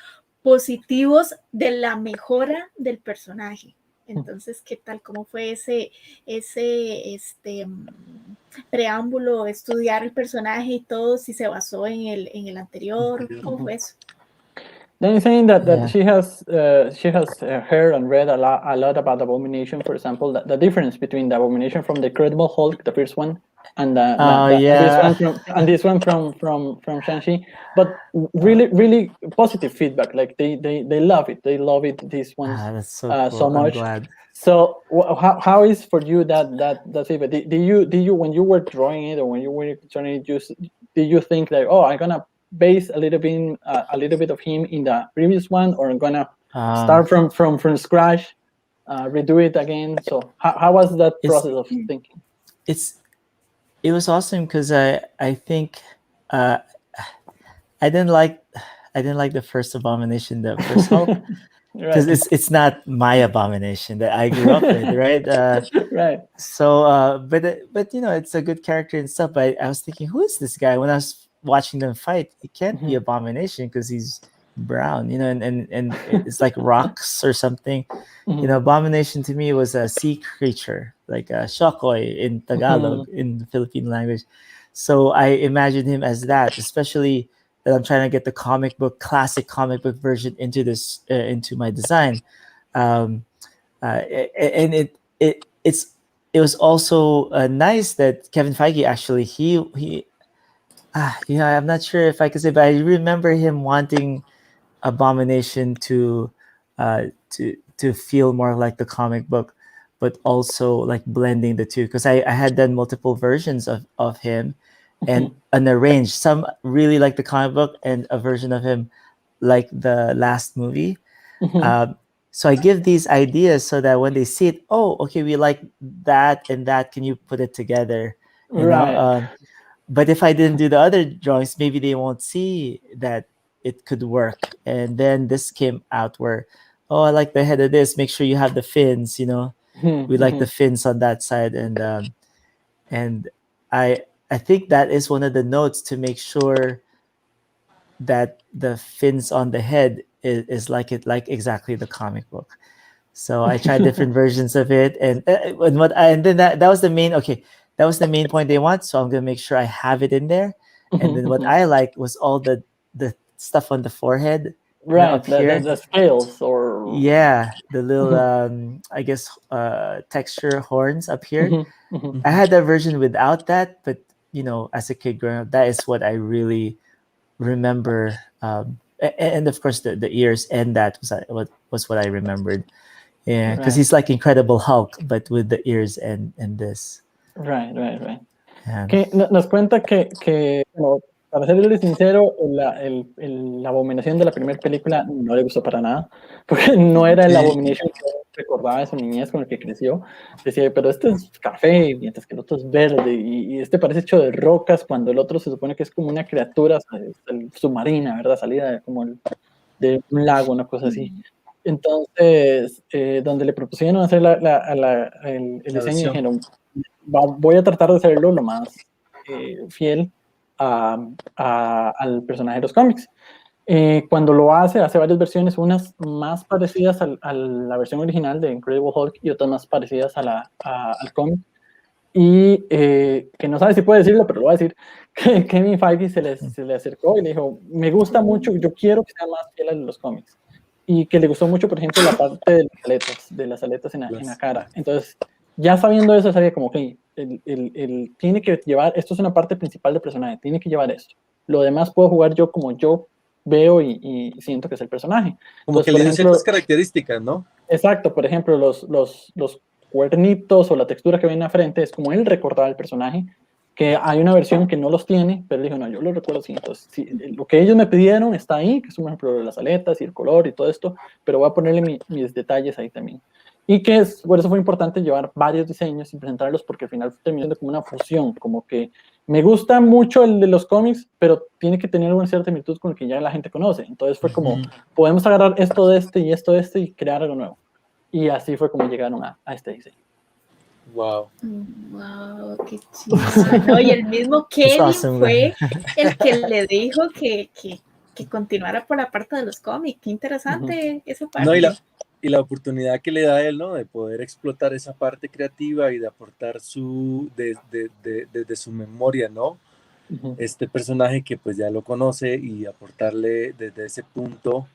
S1: positivos de la mejora del personaje. Entonces, ¿qué tal? ¿Cómo fue ese preámbulo, estudiar el personaje y todo, si se basó en el anterior? ¿Cómo fue eso?
S3: Then saying that she has heard and read a lot about Abomination, for example, the difference between the Abomination from the Incredible Hulk, the first one, and this one from Shang-Chi, but really positive feedback. Like they love it. They love it. This one
S5: that's so cool. So
S3: much.
S5: I'm glad.
S3: So how is for you that feedback? Do you when you were drawing it or when you were trying to did you think like, oh, I'm gonna base a little bit of him in the previous one, or I'm gonna start from scratch, redo it again? So how was that process of thinking?
S5: It was awesome because I think I didn't like the first Abomination, the first Hulk, because it's not my Abomination that I grew up with, right?
S3: Right.
S5: So but it's a good character and stuff. But I was thinking, who is this guy? When I was watching them fight, it can't be Abomination because he's brown, and it's like rocks or something. Abomination to me was a sea creature, like a shokoy in Tagalog, in the Philippine language. So I imagined him as that, especially that I'm trying to get the classic comic book version into this into my design. And it was also nice that Kevin Feige actually he I'm not sure if I could say, but I remember him wanting Abomination to feel more like the comic book, but also like blending the two, because I had done multiple versions of him and arranged some really like the comic book and a version of him like the last movie. So I give these ideas so that when they see it, oh, okay, we like that and that. Can you put it together? You know. But if I didn't do the other drawings, maybe they won't see that it could work. And then this came out where, oh, I like the head of this. Make sure you have the fins. You know, we like the fins on that side, and I think that is one of the notes to make sure that the fins on the head is like exactly the comic book. So I tried different versions of it, and then that was the main that was the main point they want. So I'm gonna make sure I have it in there. And then what I like was all the stuff on the forehead, up here,
S3: the scales, or
S5: the little I guess texture horns up here. I had that version without that, but as a kid growing up, that is what I really remember, and of course the ears, and that was what I remembered. Yeah, because he's like Incredible Hulk, but with the ears and this.
S3: Right.
S5: Yeah.
S3: Que nos cuenta que bueno, para serle sincero, la abominación de la primera película no le gustó para nada, porque no era el abomination que recordaba de su niñez con el que creció. Decía, pero este es café, mientras que el otro es verde, y este parece hecho de rocas, cuando el otro se supone que es como una criatura submarina, ¿verdad? Salida de un lago, una cosa así. Entonces, donde le propusieron hacer el diseño, dijeron, voy a tratar de hacerlo lo más fiel al personaje de los cómics. Cuando lo hace varias versiones, unas más parecidas a la versión original de Incredible Hulk y otras más parecidas al cómic. Y que no sabe si puede decirlo, pero lo va a decir, que Kevin Feige se le acercó y le dijo, me gusta mucho, yo quiero que sea más fiel a los cómics. Y que le gustó mucho, por ejemplo, la parte de las aletas en la cara. Entonces, ya sabiendo eso, sabía como que tiene que llevar, esto es una parte principal del personaje, tiene que llevar esto. Lo demás puedo jugar yo como yo veo y siento que es el personaje.
S2: Como
S3: entonces,
S2: que le dio ciertas características, ¿no?
S3: Exacto, por ejemplo, los cuernitos o la textura que ven en la frente es como él recordaba el personaje, que hay una versión que no los tiene, pero él dijo, no, yo lo recuerdo así. Entonces, sí, lo que ellos me pidieron está ahí, que es un ejemplo de las aletas y el color y todo esto, pero voy a ponerle mis detalles ahí también. Y por eso fue importante llevar varios diseños y presentarlos, porque al final terminó siendo como una fusión, como que me gusta mucho el de los cómics, pero tiene que tener una cierta similitud con el que ya la gente conoce. Entonces fue como, podemos agarrar esto de este y crear algo nuevo. Y así fue como llegaron a este diseño.
S2: Wow,
S1: qué chido. No, y el mismo Kevin awesome, fue el que le dijo que continuara por la parte de los cómics. Qué interesante esa parte.
S2: No, y la oportunidad que le da a él, ¿no? De poder explotar esa parte creativa y de aportar desde su memoria, ¿no? Este personaje que pues ya lo conoce, y aportarle desde ese punto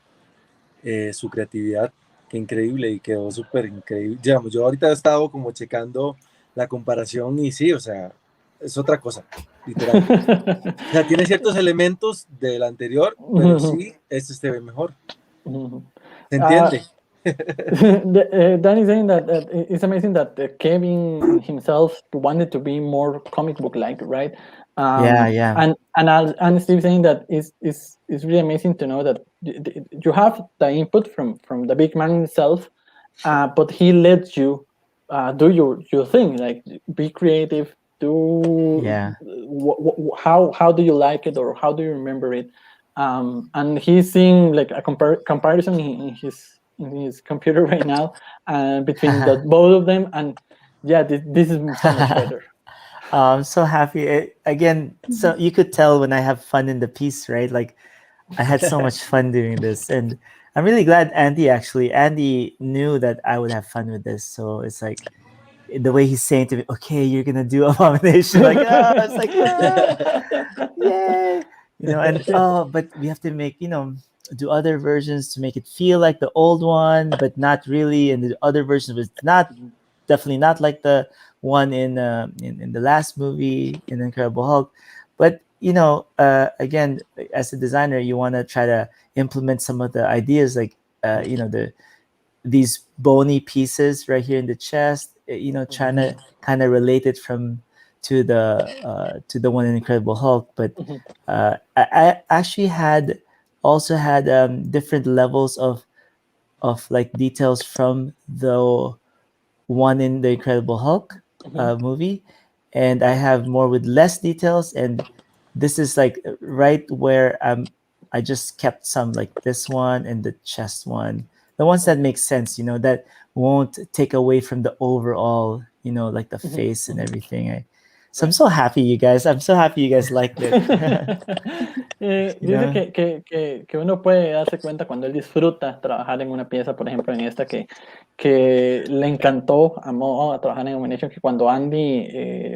S2: su creatividad. Qué increíble, y quedó súper increíble. Digamos, yo ahorita he estado como checando la comparación y sí, o sea, es otra cosa, literal. O sea, tiene ciertos elementos del anterior, pero sí, este se ve mejor. ¿Se entiende?
S3: Danny saying that it's amazing that Kevin himself wanted to be more comic book like, right?
S5: Yeah.
S3: And Steve saying that it's really amazing to know that you have the input from the big man himself, but he lets you do your thing, like be creative, how do you like it, or how do you remember it, and he's seeing like a comparison in his computer right now between both of them, and this is so much better.
S5: I'm so happy. Again, so you could tell when I have fun in the piece, right? Like I had so much fun doing this, and I'm really glad Andy knew that I would have fun with this. So it's like the way he's saying to me, okay, you're gonna do Abomination, like it's like yay, and but we have to make do other versions to make it feel like the old one, but not really. And the other version was definitely not like the one in the last movie in Incredible Hulk. But again, as a designer, you want to try to implement some of the ideas, like these bony pieces right here in the chest, trying to kind of relate it to the one in Incredible Hulk. But I actually had also had different levels of like details from the one in the Incredible Hulk movie, and I have more with less details, and this is like right where I just kept some like this one and the chest one, the ones that make sense, you know, that won't take away from the overall, you know, like the face and everything. So I'm so happy, you guys. I'm so happy you guys liked it.
S3: Dice que uno puede darse cuenta cuando él disfruta trabajar en una pieza, por ejemplo, en esta que le encantó, amó a trabajar en Domination, que cuando Andy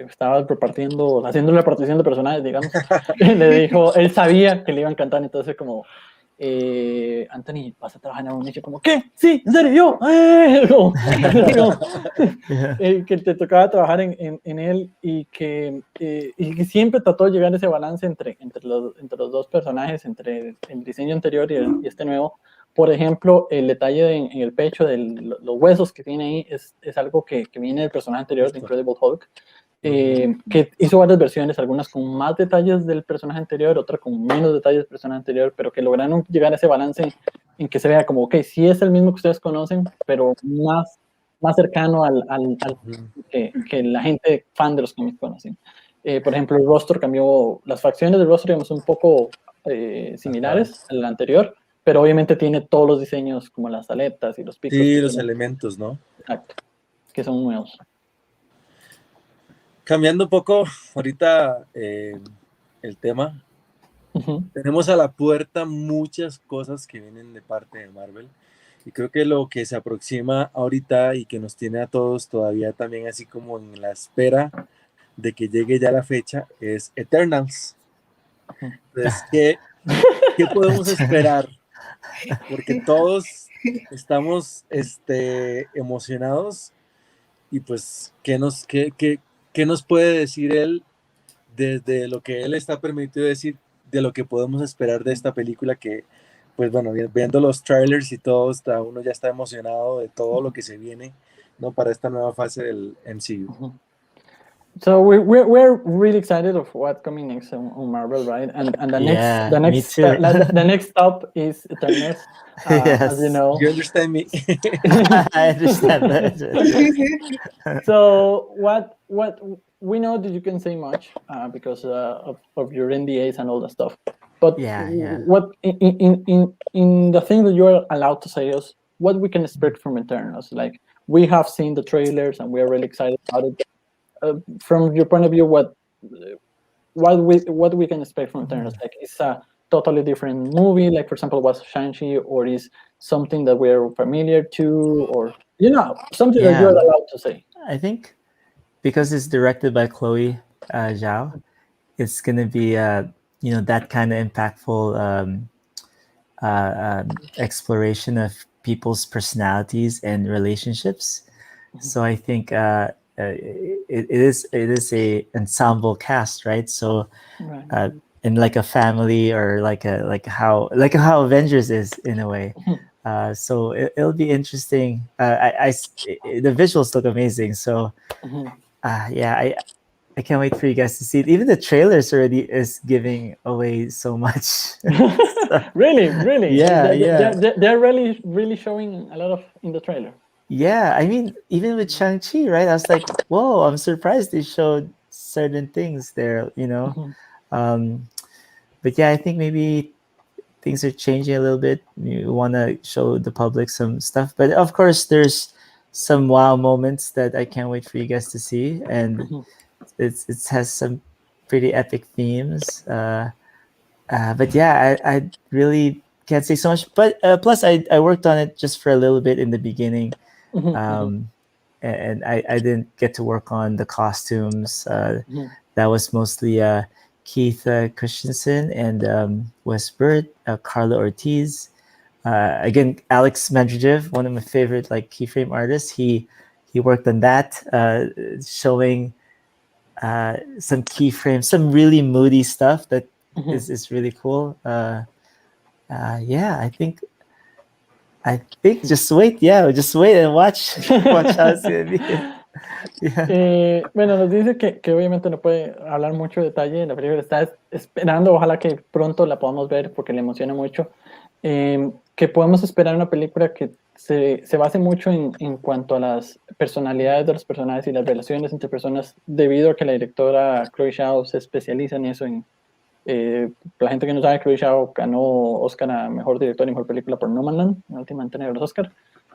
S3: estaba haciendo la repartición de personajes, digamos, le dijo, él sabía que le iba a encantar, entonces como, Anthony, vas a trabajar en Domination, como, ¿qué? Sí, en serio, yo, que te tocaba trabajar en él y que siempre trató de llegar a ese balance entre los dos personajes, entre el diseño anterior y este nuevo. Por ejemplo, el detalle en el pecho de los huesos que tiene ahí es algo que viene del personaje anterior de Incredible Hulk, que hizo varias versiones, algunas con más detalles del personaje anterior, otras con menos detalles del personaje anterior, pero que lograron llegar a ese balance en que se vea como, ok, sí es el mismo que ustedes conocen, pero más cercano al que la gente fan de los cómics conocen. Por ejemplo, el rostro cambió, las facciones del rostro, digamos, un poco similares al anterior, pero obviamente tiene todos los diseños como las aletas y los picos.
S2: Sí, los elementos, ¿no?
S3: Exacto, que son nuevos.
S2: Cambiando un poco ahorita el tema, tenemos a la puerta muchas cosas que vienen de parte de Marvel, y creo que lo que se aproxima ahorita y que nos tiene a todos todavía también así como en la espera de que llegue ya la fecha es Eternals. Entonces, ¿qué podemos esperar? Porque todos estamos emocionados, y pues ¿qué nos puede decir él desde lo que él está permitido decir de lo que podemos esperar de esta película? Que pues bueno, viendo los trailers y todo, uno ya está emocionado de todo lo que se viene, ¿no? Para esta nueva fase del MCU.
S3: So we're really excited of what's coming next on Marvel, right? And the next stop is Eternals,
S5: yes.
S3: as you know.
S2: You understand me?
S5: I understand that.
S3: So what we know that you can say much because of your NDAs and all that stuff. But what in the thing that you are allowed to say us, what we can expect from Eternals? Like, we have seen the trailers and we are really excited about it. From your point of view, what we can expect from Eternals? Like, it's a totally different movie, like for example was Shang-Chi, or is something that we're familiar to, or something that you're allowed to say?
S5: I think because it's directed by Chloe Zhao, it's gonna be that kind of impactful exploration of people's personalities and relationships. So I think it is a ensemble cast, right? So in like a family, or like how Avengers is in a way. So it'll be interesting. The visuals look amazing. So I can't wait for you guys to see it. Even the trailers already is giving away so much.
S3: Really?
S5: Yeah.
S3: They're really showing a lot of in the trailer.
S5: Yeah, I mean, even with Shang-Chi, right? I was like, whoa, I'm surprised they showed certain things there, But yeah, I think maybe things are changing a little bit. You want to show the public some stuff. But of course, there's some wow moments that I can't wait for you guys to see. And it has some pretty epic themes. But yeah, I really can't say so much. But plus, I worked on it just for a little bit in the beginning. And I didn't get to work on the costumes. That was mostly Keith Christensen and Wes Burt, Carla Ortiz. Again, Alex Medvedev, one of my favorite keyframe artists. He worked on that, showing some keyframes, some really moody stuff that is really cool. I think just wait and watch how it's gonna be.
S3: Bueno, nos dice que obviamente no puede hablar mucho de detalle de la película, está esperando, ojalá que pronto la podamos ver porque le emociona mucho, que podemos esperar una película que se base mucho en cuanto a las personalidades de los personajes y las relaciones entre personas, debido a que la directora Chloe Zhao se especializa en eso. La gente que no sabe, Chloe Zhao ganó Oscar a Mejor Director y Mejor Película por Nomadland, la última entrega de los Oscar.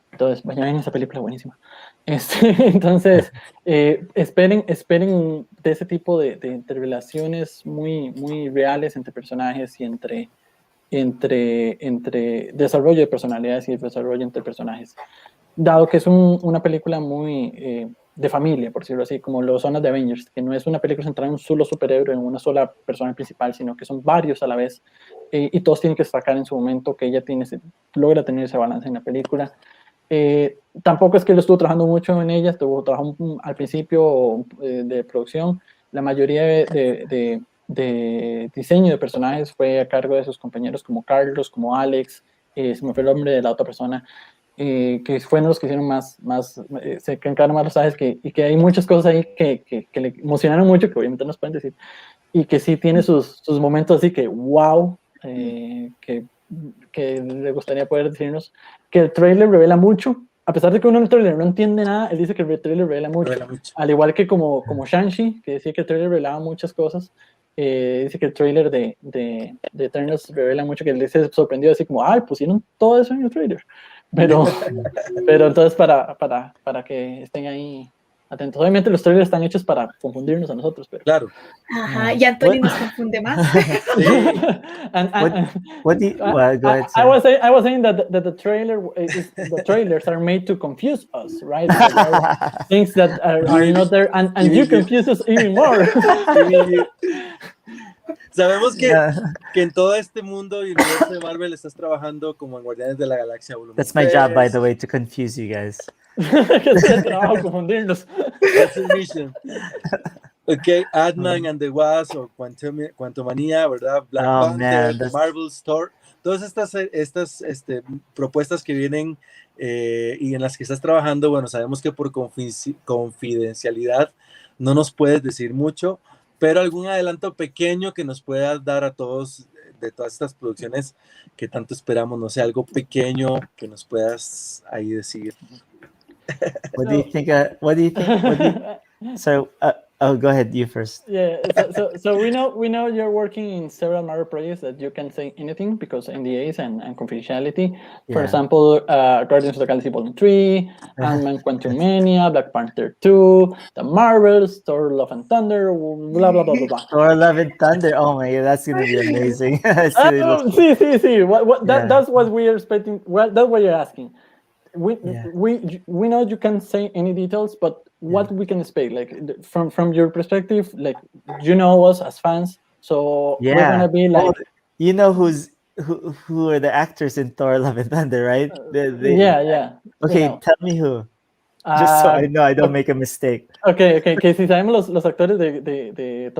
S3: Entonces, vayan, esa película buenísima. Entonces, esperen de ese tipo de relaciones muy, muy reales entre personajes y entre desarrollo de personalidades y desarrollo entre personajes. Dado que es una película muy de familia, por decirlo así, como lo son las de Avengers, que no es una película centrada en un solo superhéroe, en una sola persona principal, sino que son varios a la vez, y todos tienen que destacar en su momento, que ella logra tener ese balance en la película. Tampoco es que lo estuvo trabajando mucho en ella, estuvo trabajando al principio de producción. La mayoría de diseño de personajes fue a cargo de sus compañeros como Carlos, como Alex, se me fue el nombre de la otra persona, que fueron los que hicieron se encargaron más los trajes, y que hay muchas cosas ahí que le emocionaron mucho, que obviamente nos pueden decir, y que sí tiene sus momentos así que wow, que le gustaría poder decirnos, que el trailer revela mucho, a pesar de que uno en el trailer no entiende nada, él dice que el trailer revela mucho, al igual que como Shang-Chi, que decía que el trailer revelaba muchas cosas. Dice que el trailer de Eternals revela mucho, que él se sorprendió así como, ay, pusieron todo eso en el trailer, pero entonces para que estén ahí atentos. Obviamente los trailers están hechos para confundirnos a nosotros, pero...
S2: Claro.
S1: Ajá, y Anthony nos confunde más.
S5: What do you, well, go ahead,
S3: I was saying that the trailers are made to confuse us, right? Things that are not there, and you confuse us even more.
S2: Sabemos que en todo este mundo y universo de Marvel estás trabajando como en Guardianes de la Galaxia volumen
S5: That's my
S2: 3.
S5: job, by the way, to confuse you guys.
S3: Que es el trabajo, confundirnos.
S2: That's the mission. Okay, Ant-Man and the Wasp o Quantumania, ¿verdad? Black Panther, The Marvel's Thor. Todas estas propuestas que vienen y en las que estás trabajando, bueno, sabemos que por confidencialidad no nos puedes decir mucho, pero algún adelanto pequeño que nos puedas dar a todos de todas estas producciones que tanto esperamos, no sé, algo pequeño que nos puedas ahí decir.
S5: What do you think? So, go ahead, you first.
S3: Yeah, so we know you're working in several Marvel projects that you can say anything because NDAs and confidentiality. For example, Guardians of the Galaxy Volume 3, Ant-Man Quantumania, Black Panther 2, The Marvels, Thor Love and Thunder, blah, blah, blah, blah, blah.
S5: Thor Love and Thunder, oh my god, that's going to be amazing.
S3: See. That's what we are expecting. Well, that's what you're asking. We know you can't say any details, but what we can expect, like from your perspective, like you know us as fans, so we're gonna be like,
S5: you know who are the actors in Thor: Love and Thunder, right?
S3: Yeah.
S5: Okay, you know. Tell me who. Just so I know I don't make a mistake.
S3: Okay, que si sabemos los actores de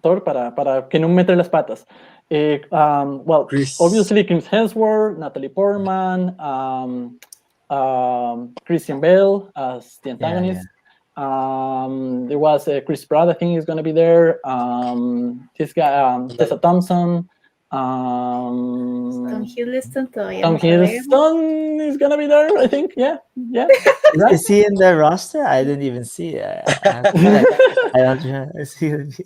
S3: Thor para que no meter las patas. Well, obviously Chris Hemsworth, Natalie Portman, Christian Bale as the antagonist. There was Chris Pratt, I think, is going to be there. This guy, Tessa Thompson.
S1: Tom Hiddleston todavía.
S3: Tom Hiddleston is going to be there, I think. Yeah.
S5: Is he in the roster? I didn't even see it. I don't see it.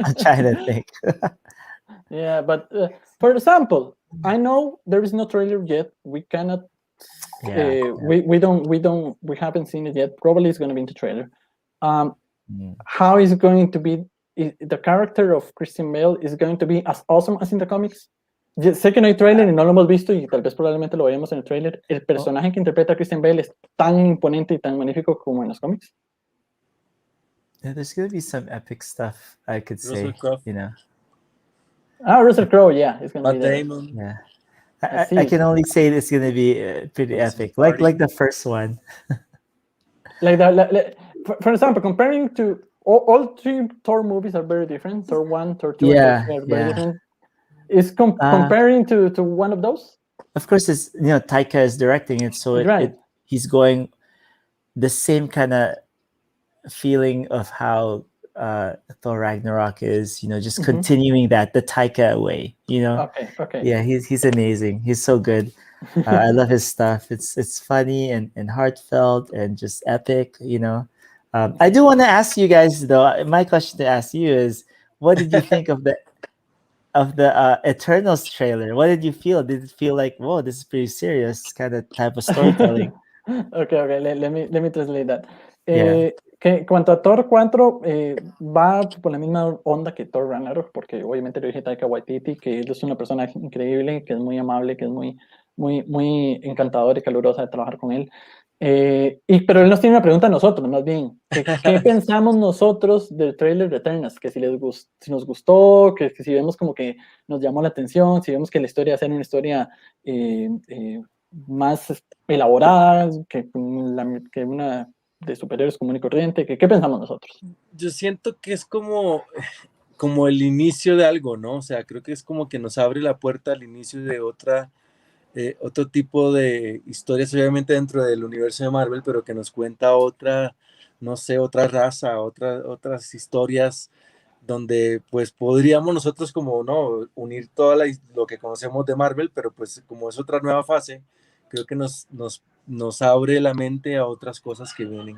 S5: I'm trying to think.
S3: Yeah, but for example, I know there is no trailer yet. We cannot. We haven't seen it yet. Probably it's going to be in the trailer. How is it going to be? The character of Christian Bale is going to be as awesome as in the comics. Sé que no hay trailer y no lo hemos visto y tal vez probablemente lo veamos en el trailer. ¿El personaje que interpreta a Christian Bale es tan imponente y tan magnífico como en los cómics?
S5: Yeah, there's going to be some epic stuff, I could say, you know.
S3: Russell Crowe, yeah, he's going to be there.
S2: Damon.
S5: Yeah. I can only say it's going to be pretty epic, like the first one.
S3: For example, comparing to all three Thor movies are very different. Thor 1, Thor 2, and Thor 3 are very different. Is comparing to one of those?
S5: Of course, it's Taika is directing it, so he's going the same kind of feeling of how Thor Ragnarok is, just continuing that the Taika way,
S3: Okay.
S5: Yeah, he's amazing. He's so good. I love his stuff. It's funny and heartfelt and just epic, I do want to ask you guys though. My question to ask you is, what did you think of the Eternals trailer? What did you feel? Did it feel like, whoa, this is pretty serious kind of type of storytelling?
S3: Okay. Let me translate that.
S5: Yeah.
S3: Que cuanto a Thor 4, va por la misma onda que Thor Ragnarok, porque obviamente lo dije Taika Waititi, que es una persona increíble, que es muy amable, que es muy encantadora y calurosa de trabajar con él. Pero él nos tiene una pregunta a nosotros, más bien. ¿Qué pensamos nosotros del trailer de Eternals? Que si nos gustó, que si vemos como que nos llamó la atención, si vemos que la historia va a ser una historia más elaborada, que una de superhéroes común y corriente. ¿Qué pensamos nosotros?
S2: Yo siento que es como el inicio de algo, ¿no? O sea, creo que es como que nos abre la puerta al inicio de otro tipo de historias, obviamente dentro del universo de Marvel, pero que nos cuenta otra, no sé, otra raza, otras historias donde pues podríamos nosotros como, ¿no? Unir lo que conocemos de Marvel, pero pues como es otra nueva fase, creo que nos abre la mente a otras cosas que vienen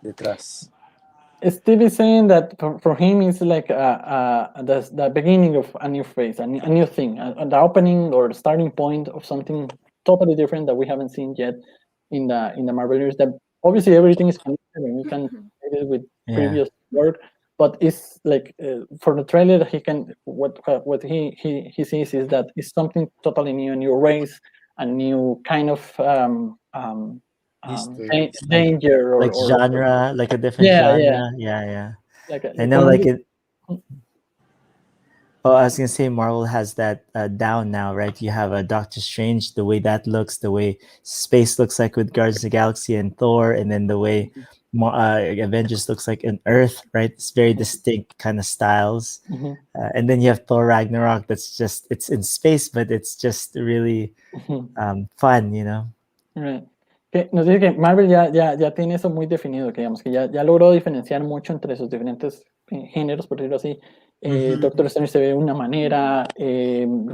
S2: detrás.
S3: Steve is saying that for him it's like the beginning of a new phase, a new thing, the opening or the starting point of something totally different that we haven't seen yet in the Marvel universe. That obviously everything is connected and we can relate it with previous work, but it's like for the trailer he can what he sees is that it's something totally new, a new race, a new kind of danger or
S5: genre, like a different genre. Yeah. I know, like it. Oh, I was gonna say Marvel has that down now, right? You have a Doctor Strange, the way that looks, the way space looks like with Guardians of the Galaxy and Thor, and then the way Avengers looks like on Earth, right? It's very distinct kind of styles. And then you have Thor Ragnarok, it's in space, but it's just really fun,
S3: Right. Que nos dice que Marvel ya tiene eso muy definido, que digamos que ya logró diferenciar mucho entre sus diferentes géneros, por decirlo así. Doctor Strange se ve de una manera,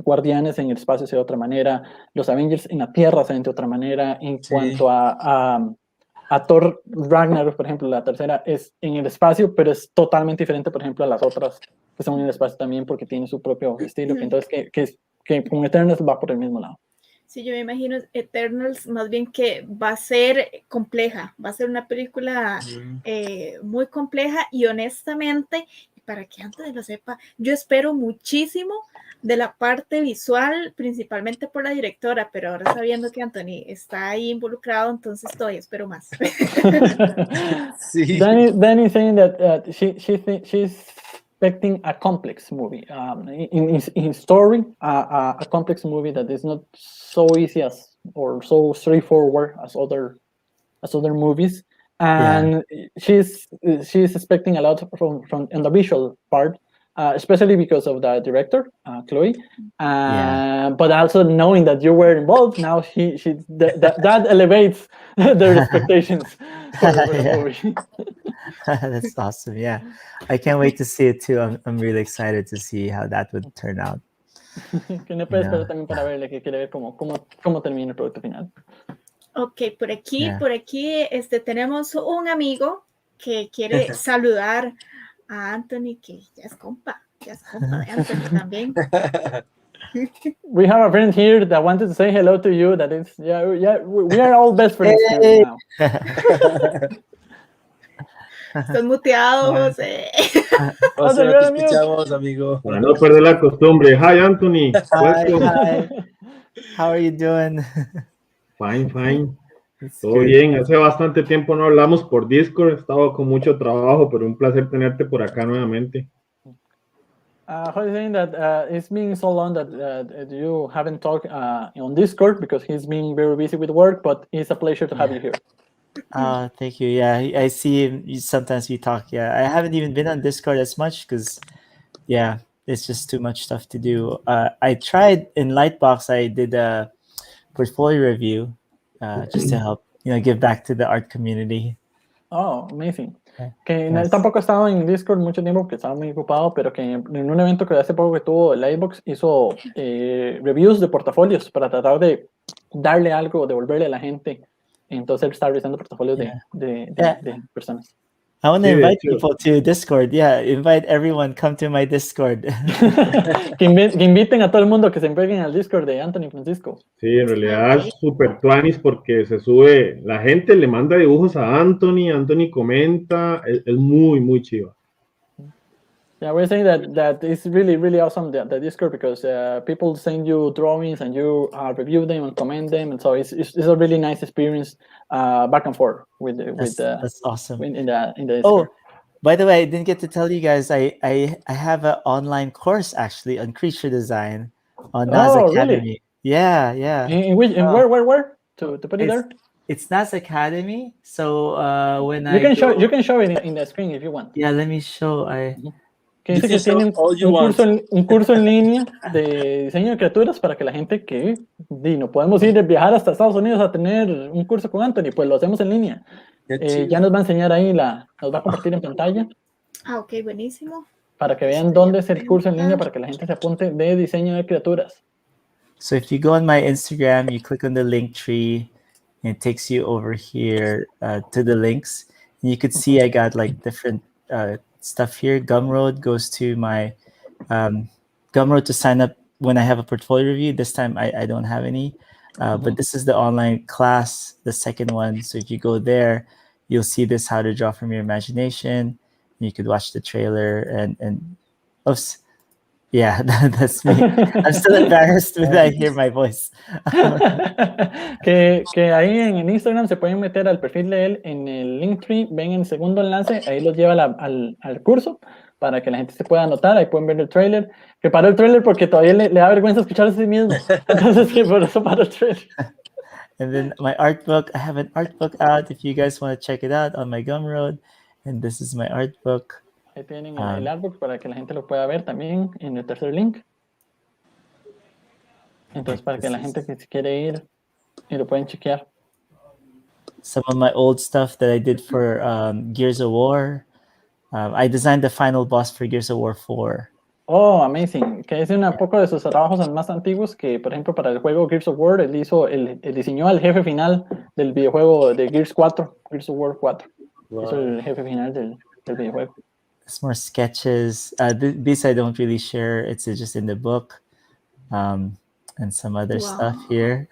S3: Guardianes en el espacio se ve de otra manera, los Avengers en la Tierra se ven de otra manera. En cuanto a Thor Ragnarok, por ejemplo, la tercera es en el espacio, pero es totalmente diferente, por ejemplo, a las otras que son en el espacio también, porque tiene su propio estilo, que entonces que con Eternals va por el mismo lado.
S1: Sí, yo me imagino Eternals más bien que va a ser compleja, va a ser una película muy compleja y honestamente, para que antes lo sepa, yo espero muchísimo de la parte visual, principalmente por la directora, pero ahora sabiendo que Anthony está ahí involucrado, entonces todavía espero más.
S2: Sí.
S3: Danny saying that she's expecting a complex movie in story, a complex movie that is not so easy or so straightforward as other movies, and she's expecting a lot from the visual part, especially because of the director Chloe, but also knowing that you were involved now, that elevates their expectations for the movie.
S5: That's awesome. Yeah, I can't wait to see it too. I'm really excited to see how that would turn out.
S3: Que no puede esperar también para verle, que quiere ver cómo termina el producto final.
S1: Ok, por aquí tenemos un amigo que quiere saludar a Anthony, que ya es compa de Anthony también.
S3: We have a friend here that wanted to say hello to you. That is, we are all best friends here now.
S1: Estás muteado, José.
S2: José, no te escuchamos, amigo.
S6: Para no perder la costumbre. Hi, Anthony.
S5: Hi. How are you doing?
S6: Fine. Todo bien. Hace bastante tiempo no hablamos por Discord. He estado con mucho trabajo, pero un placer tenerte por acá nuevamente.
S3: How is saying that it's been so long that you haven't talked on Discord because he's been very busy with work, but it's a pleasure to have you here.
S5: Thank you. Yeah, I see sometimes we talk. Yeah, I haven't even been on Discord as much because, it's just too much stuff to do. I tried in Lightbox. I did a portfolio review just to help, give back to the art community.
S3: Oh, amazing. Que
S5: Yes.
S3: tampoco he estado en Discord mucho tiempo porque estaba muy ocupado, pero que en un evento que hace poco que tuvo el Xbox hizo reviews de portafolios para tratar de darle algo, devolverle a la gente. Entonces él está revisando portafolios de personas.
S5: I want to
S6: Sí, de
S5: invite
S6: hecho.
S5: people to Discord. Yeah, invite everyone. Come to my Discord.
S3: Que inviten a todo el mundo que se entreguen al Discord de Anthony Francisco.
S6: Sí, en realidad
S1: Ok.
S6: es súper tuanis porque se sube, la gente le manda dibujos a Anthony, Anthony comenta, es muy, muy chiva.
S3: Yeah, we're saying that it's really, really awesome, the Discord, because people send you drawings and you review them and comment them, and so it's a really nice experience back and forth
S5: That's awesome.
S3: in the Discord.
S5: Oh, by the way, I didn't get to tell you guys. I have an online course actually on creature design on NAS
S3: Oh,
S5: Academy.
S3: really?
S5: Yeah, yeah.
S3: In where to put it there?
S5: It's NAS Academy. So when
S3: You can show it in the screen if you want.
S5: Yeah, let me show.
S3: Que dice
S2: You
S3: que
S2: can show
S3: tienen
S2: all you
S3: un curso en línea de diseño de criaturas para que la gente que no podemos ir a viajar hasta Estados Unidos a tener un curso con Anthony, pues lo hacemos en línea. Ya nos va a enseñar ahí, nos va a compartir en pantalla.
S1: Ah, ok, buenísimo.
S3: Para que vean dónde es el curso en línea para que la gente se apunte de diseño de criaturas.
S5: So if you go on my Instagram, you click on the link tree, and it takes you over here to the links. And you could see I got like different stuff here. Gumroad goes to my Gumroad to sign up when I have a portfolio review. This time I don't have any, but this is the online class, the second one. So if you go there, you'll see this how to draw from your imagination. You could watch the trailer and oops. Yeah, that's me. I'm still embarrassed when I hear my voice.
S3: que ahí en Instagram se pueden meter al perfil de él en el Linktree, ven el segundo enlace, ahí los lleva al curso para que la gente se pueda anotar, ahí pueden ver el trailer. Que paró el trailer porque todavía le da vergüenza escuchar a sí mismo, entonces que por eso paró el trailer.
S5: And then my art book, I have an art book out if you guys want to check it out on my Gumroad. And this is my art book.
S3: Ahí tienen el artbook para que la gente lo pueda ver también en el tercer link. Entonces, para que la gente que se quiere ir y lo pueden chequear.
S5: Some of my old stuff that I did for Gears of War. I designed the final boss for Gears of War 4.
S3: Oh, amazing. Que es un poco de sus trabajos más antiguos que, por ejemplo, para el juego Gears of War, él diseñó al jefe final del videojuego de Gears 4, Gears of War 4. Wow. Hizo el jefe final del videojuego.
S5: There's more sketches. These I don't really share. It's just in the book, and some other stuff here.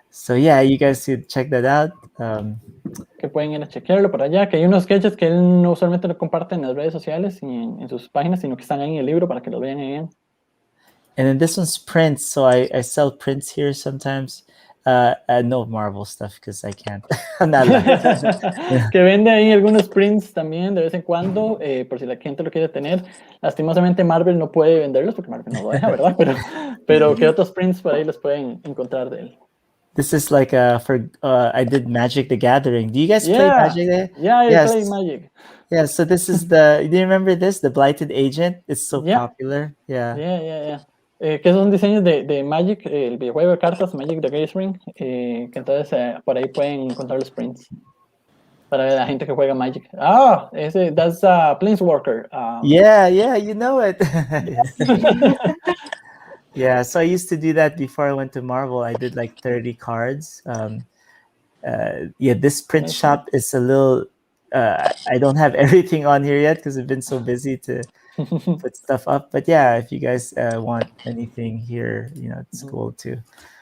S5: So yeah, you guys should check that out.
S3: Que pueden ir a chequearlo por allá, que hay unos sketches que él no usualmente lo comparte en las redes sociales y en sus páginas, sino que están ahí en el libro para que lo vean ahí. And
S5: then this one's prints, so I sell prints here sometimes. No Marvel stuff because I can't.
S3: Que vende ahí algunos prints también de vez en cuando, por si la gente lo quiere tener. Lastimosamente Marvel no puede venderlos porque Marvel no lo deja, ¿verdad? Pero que otros prints por ahí los pueden encontrar de él.
S5: This is like I did Magic the Gathering. Do you guys play Magic there?
S3: Yeah, I play Magic.
S5: Yeah, so this is do you remember this? The Blighted Agent? It's so popular. Yeah.
S3: Yeah. Que son diseños de Magic, el videojuego de cartas Magic the Gathering, que entonces por ahí pueden encontrar los prints para la gente que juega Magic. That's Planeswalker.
S5: Yeah, you know it. Yeah, so I used to do that before I went to Marvel. I did like 30 cards. This print shop is a little, I don't have everything on here yet because I've been so busy to put stuff up. But yeah, if you guys want anything here, it's cool too.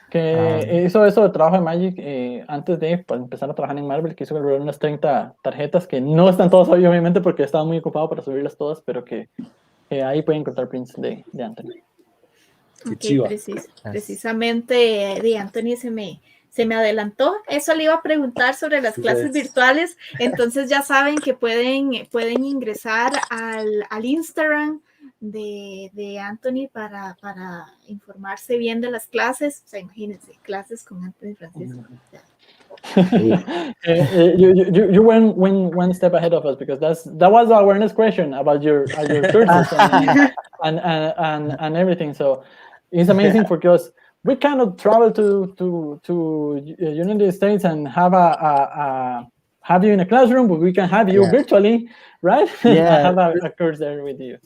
S3: Que hizo eso de trabajo en Magic antes de empezar a trabajar en Marvel, que hizo alrededor de unas 30 tarjetas que no están todas hoy, obviamente, porque estaba muy ocupado para subirlas todas, pero que ahí pueden encontrar prints de Anthony.
S1: Okay, precisamente de Anthony se me adelantó. Eso le iba a preguntar sobre las clases virtuales. Entonces ya saben que pueden ingresar al Instagram de Anthony para informarse bien de las clases. O sea, imagínense, clases con Anthony Francisco.
S3: You went one step ahead of us because that was our next question about your curses and everything. So it's amazing because we cannot travel to United States and have have you in a classroom, but we can have you virtually, right?
S5: Yeah.
S3: Have a course there with you.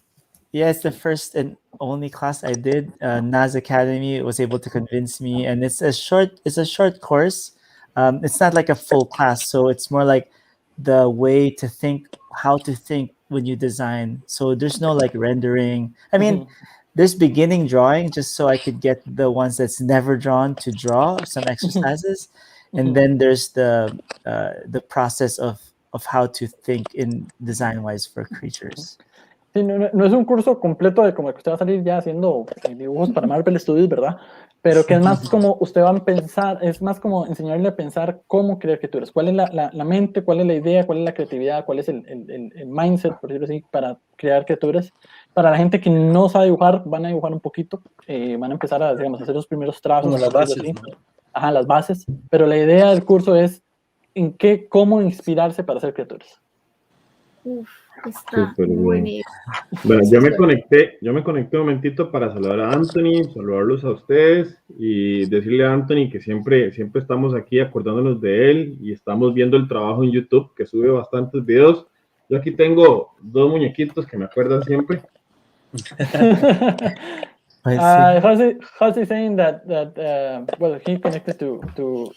S5: Yeah, it's the first and only class I did. Nas Academy was able to convince me, and it's a short course. It's not like a full class, so it's more like the way to think, how to think when you design. So there's no like rendering. I mean, there's beginning drawing just so I could get the ones that's never drawn to draw some exercises, and then there's the process of how to think in design wise for creatures.
S3: Sí, no es un curso completo de como que usted va a salir ya haciendo dibujos para Marvel Studios, ¿verdad? Pero que es más como usted va a pensar, es más como enseñarle a pensar cómo crear criaturas, cuál es la mente, cuál es la idea, cuál es la creatividad, cuál es el mindset, por decirlo así, para crear criaturas. Para la gente que no sabe dibujar, van a dibujar un poquito, van a empezar a, digamos, hacer los primeros trazos.
S2: Como las bases, así, ¿no?
S3: Ajá, las bases. Pero la idea del curso es cómo inspirarse para hacer criaturas.
S1: Está
S6: súper
S1: muy
S6: bien. Bueno, yo me conecté un momentito para saludar a Anthony, saludarlos a ustedes y decirle a Anthony que siempre estamos aquí acordándonos de él y estamos viendo el trabajo en YouTube, que sube bastantes videos. Yo aquí tengo 2 muñequitos que me acuerdan siempre.
S3: Jose saying that well, he connected to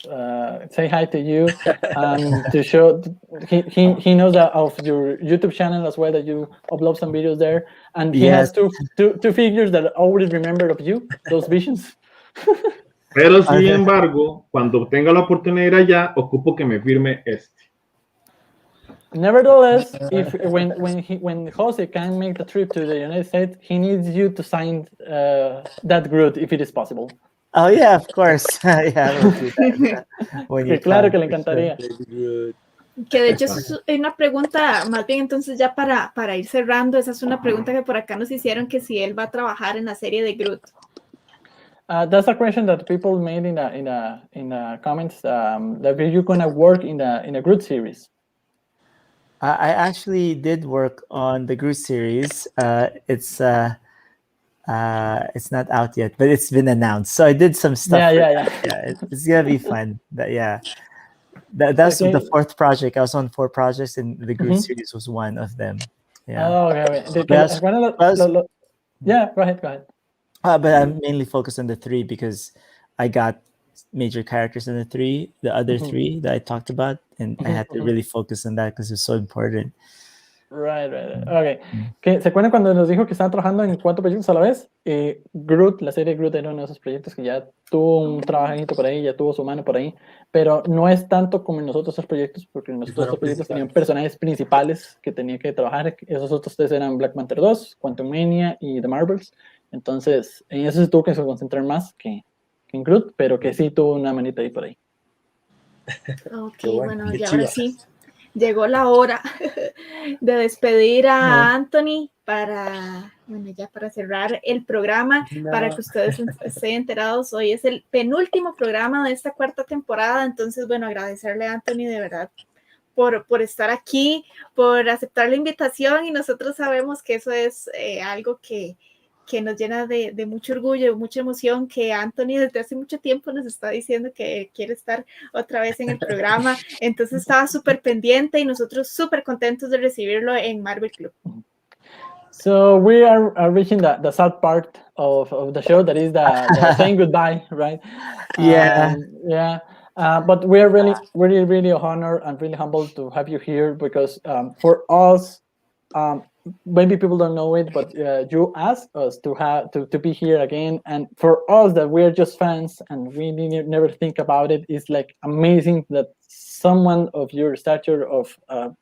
S3: say hi to you and to show he knows that of your YouTube channel as well, that you upload some videos there, and he has two figures that always remember of you, those visions.
S6: Pero sin embargo, cuando tenga la oportunidad de ir allá, ocupo que me firme este.
S3: Nevertheless, when Jose can make the trip to the United States, he needs you to sign that Groot if it is possible.
S5: Oh yeah, of course. Yeah, we'll do that.
S3: Que claro que le encantaría.
S1: Que de hecho es una pregunta, más bien entonces ya para ir cerrando, esa es una pregunta que por acá nos hicieron, que si él va a trabajar en la serie de Groot.
S3: That's a question that people made in the comments, that you're gonna work in a Groot series.
S5: I actually did work on the Groot series. It's not out yet, but it's been announced. So I did some stuff.
S3: Yeah.
S5: It's gonna be fun. That's the 4th project. I was on 4 projects, and the Groot series was one of them. Yeah.
S3: Oh, okay. Yeah, go ahead.
S5: But I'm mainly focused on the 3 because I got major characters in the 3, the other 3 that I talked about, and I had to really focus on that because it's so important.
S3: Right. Okay. Que se acuerdan cuando nos dijo que estaba trabajando en 4 proyectos a la vez. Groot, la serie Groot era uno de esos proyectos que ya tuvo un trabajito por ahí, ya tuvo su mano por ahí, pero no es tanto como en los otros 2 proyectos, porque en los otros 2 proyectos tenían personajes principales que tenía que trabajar. Esos otros 3 eran Black Panther 2, Quantum Mania y The Marvels. Entonces, en eso se tuvo que concentrar más que en Groot, pero que sí tuvo una manita ahí por ahí.
S1: Ok, bueno, y ahora sí, llegó la hora de despedir a Anthony para cerrar el programa, para que ustedes estén enterados. Hoy es el penúltimo programa de esta 4ª temporada, entonces, bueno, agradecerle a Anthony de verdad por estar aquí, por aceptar la invitación, y nosotros sabemos que eso es algo que nos llena de mucho orgullo, de mucha emoción, que Anthony desde hace mucho tiempo nos está diciendo que quiere estar otra vez en el programa. Entonces estaba súper pendiente y nosotros súper contentos de recibirlo en Marvel Club.
S3: So we are reaching the sad part of the show, that is the saying goodbye, right?
S5: Yeah.
S3: But we are really honored and really humbled to have you here, because for us, maybe people don't know it, but you asked us to be here again, and for us that we're just fans and we never think about it, it's like amazing that someone of your stature, of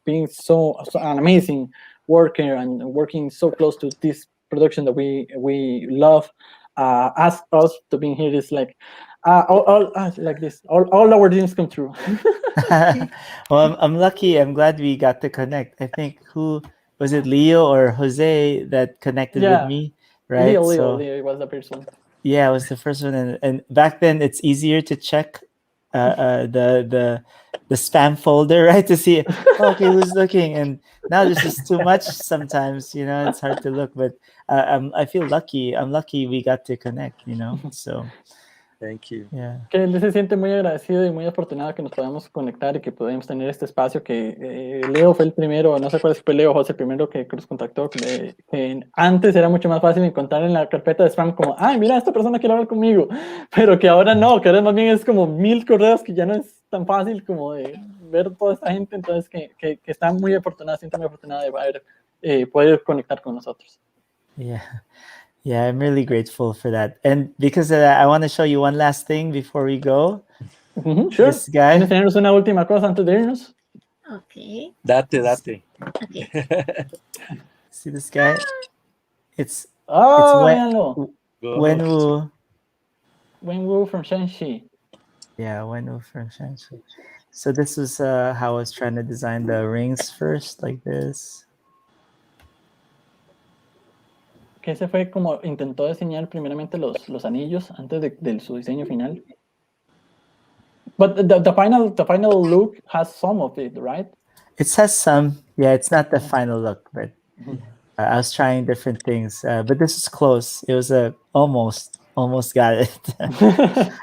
S3: being so an amazing worker and working so close to this production that we love, ask us to be here. Is like all like this, all our dreams come true.
S5: Well, I'm lucky. I'm glad we got to connect. I think was it Leo or Jose that connected with me, right?
S3: Leo was the first one.
S5: Yeah, it was the first one, and back then it's easier to check the spam folder, right, to see okay who's looking, and now there's just too much sometimes, it's hard to look. But I feel lucky. I'm lucky we got to connect, so
S2: Thank you.
S5: Yeah.
S3: Que él se siente muy agradecido y muy afortunado que nos podamos conectar y que podemos tener este espacio que Leo fue el primero, no sé cuál fue Leo, José, el primero que nos contactó, que antes era mucho más fácil encontrar en la carpeta de spam como, ay, mira, esta persona quiere hablar conmigo, pero que ahora no, que ahora más bien es como 1000 correos que ya no es tan fácil como de ver toda esta gente, entonces que está muy afortunado, siento muy afortunado de poder conectar con nosotros.
S5: Yeah, I'm really grateful for that. And because of that, I want to show you one last thing before we go.
S3: Sure.
S5: This guy.
S3: ¿Quieres tenernos una última cosa antes de irnos?
S1: Ok.
S2: Date.
S1: Okay.
S5: See this guy? It's
S3: Véanlo.
S5: Wenwu.
S3: Wenwu from Shanxi.
S5: Yeah, Wenwu from Shanxi. So this was how I was trying to design the rings first, like this.
S3: Que ese fue como intentó diseñar primeramente los anillos antes de su diseño final. But the final look has some of it, right?
S5: It has some. Yeah, it's not the final look, but I was trying different things. But this is close. It was almost got it.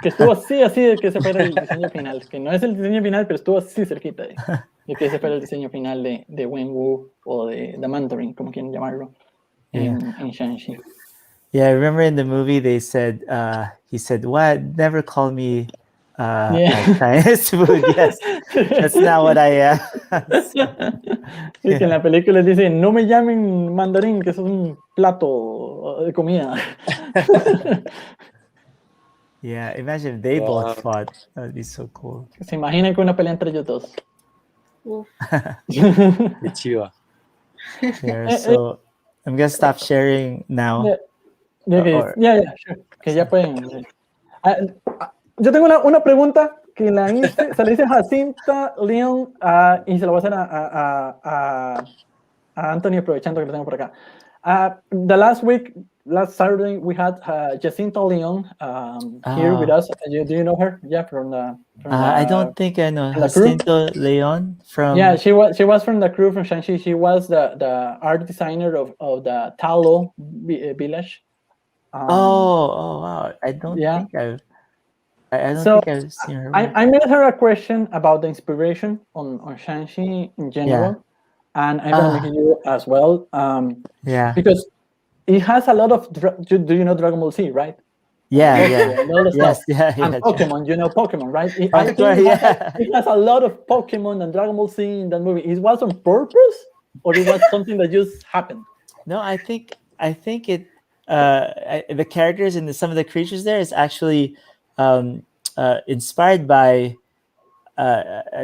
S3: Que estuvo así de que ese fuera el diseño final. Que no es el diseño final, pero estuvo así cerquita de que ese fuera el diseño final de Wenwu o de The Mandarin, como quieran llamarlo, en Shanxi.
S5: Yeah, I remember in the movie they said, he said, "What? Never call me Chinese food." Yes, that's not what I am.
S3: Sí, que en la película dice, no me llamen mandarín, que eso es un plato de comida.
S5: Yeah, imagine if they both fought. That would be so cool.
S3: Se imaginan que una pelea entre ellos dos.
S2: Qué chiva.
S5: Yeah, so I'm gonna stop sharing now.
S3: Sure. Que ya pueden. Yo tengo una pregunta que se la hice a Jacinta Leon y se la voy a hacer a Anthony, aprovechando que lo tengo por acá. Last Saturday, we had Jacinta Leon here with us. Do you know her? Yeah, from
S5: I don't think I know Jacinta Leon from.
S3: Yeah, she was from the crew from Shanxi. She was the art designer of the Talo village.
S5: Wow! I don't think I've. I don't think I've seen her.
S3: I made her a question about the inspiration on Shanxi in general, and I'm gonna make you as well. Because it has a lot of. Do you know Dragon Ball Z, right?
S5: Yeah.
S3: Yes. And Pokemon, you know Pokemon, right? It has a lot of Pokemon and Dragon Ball Z in that movie. It was on purpose, or it was something that just happened?
S5: No, I think it. The characters and some of the creatures there is actually inspired by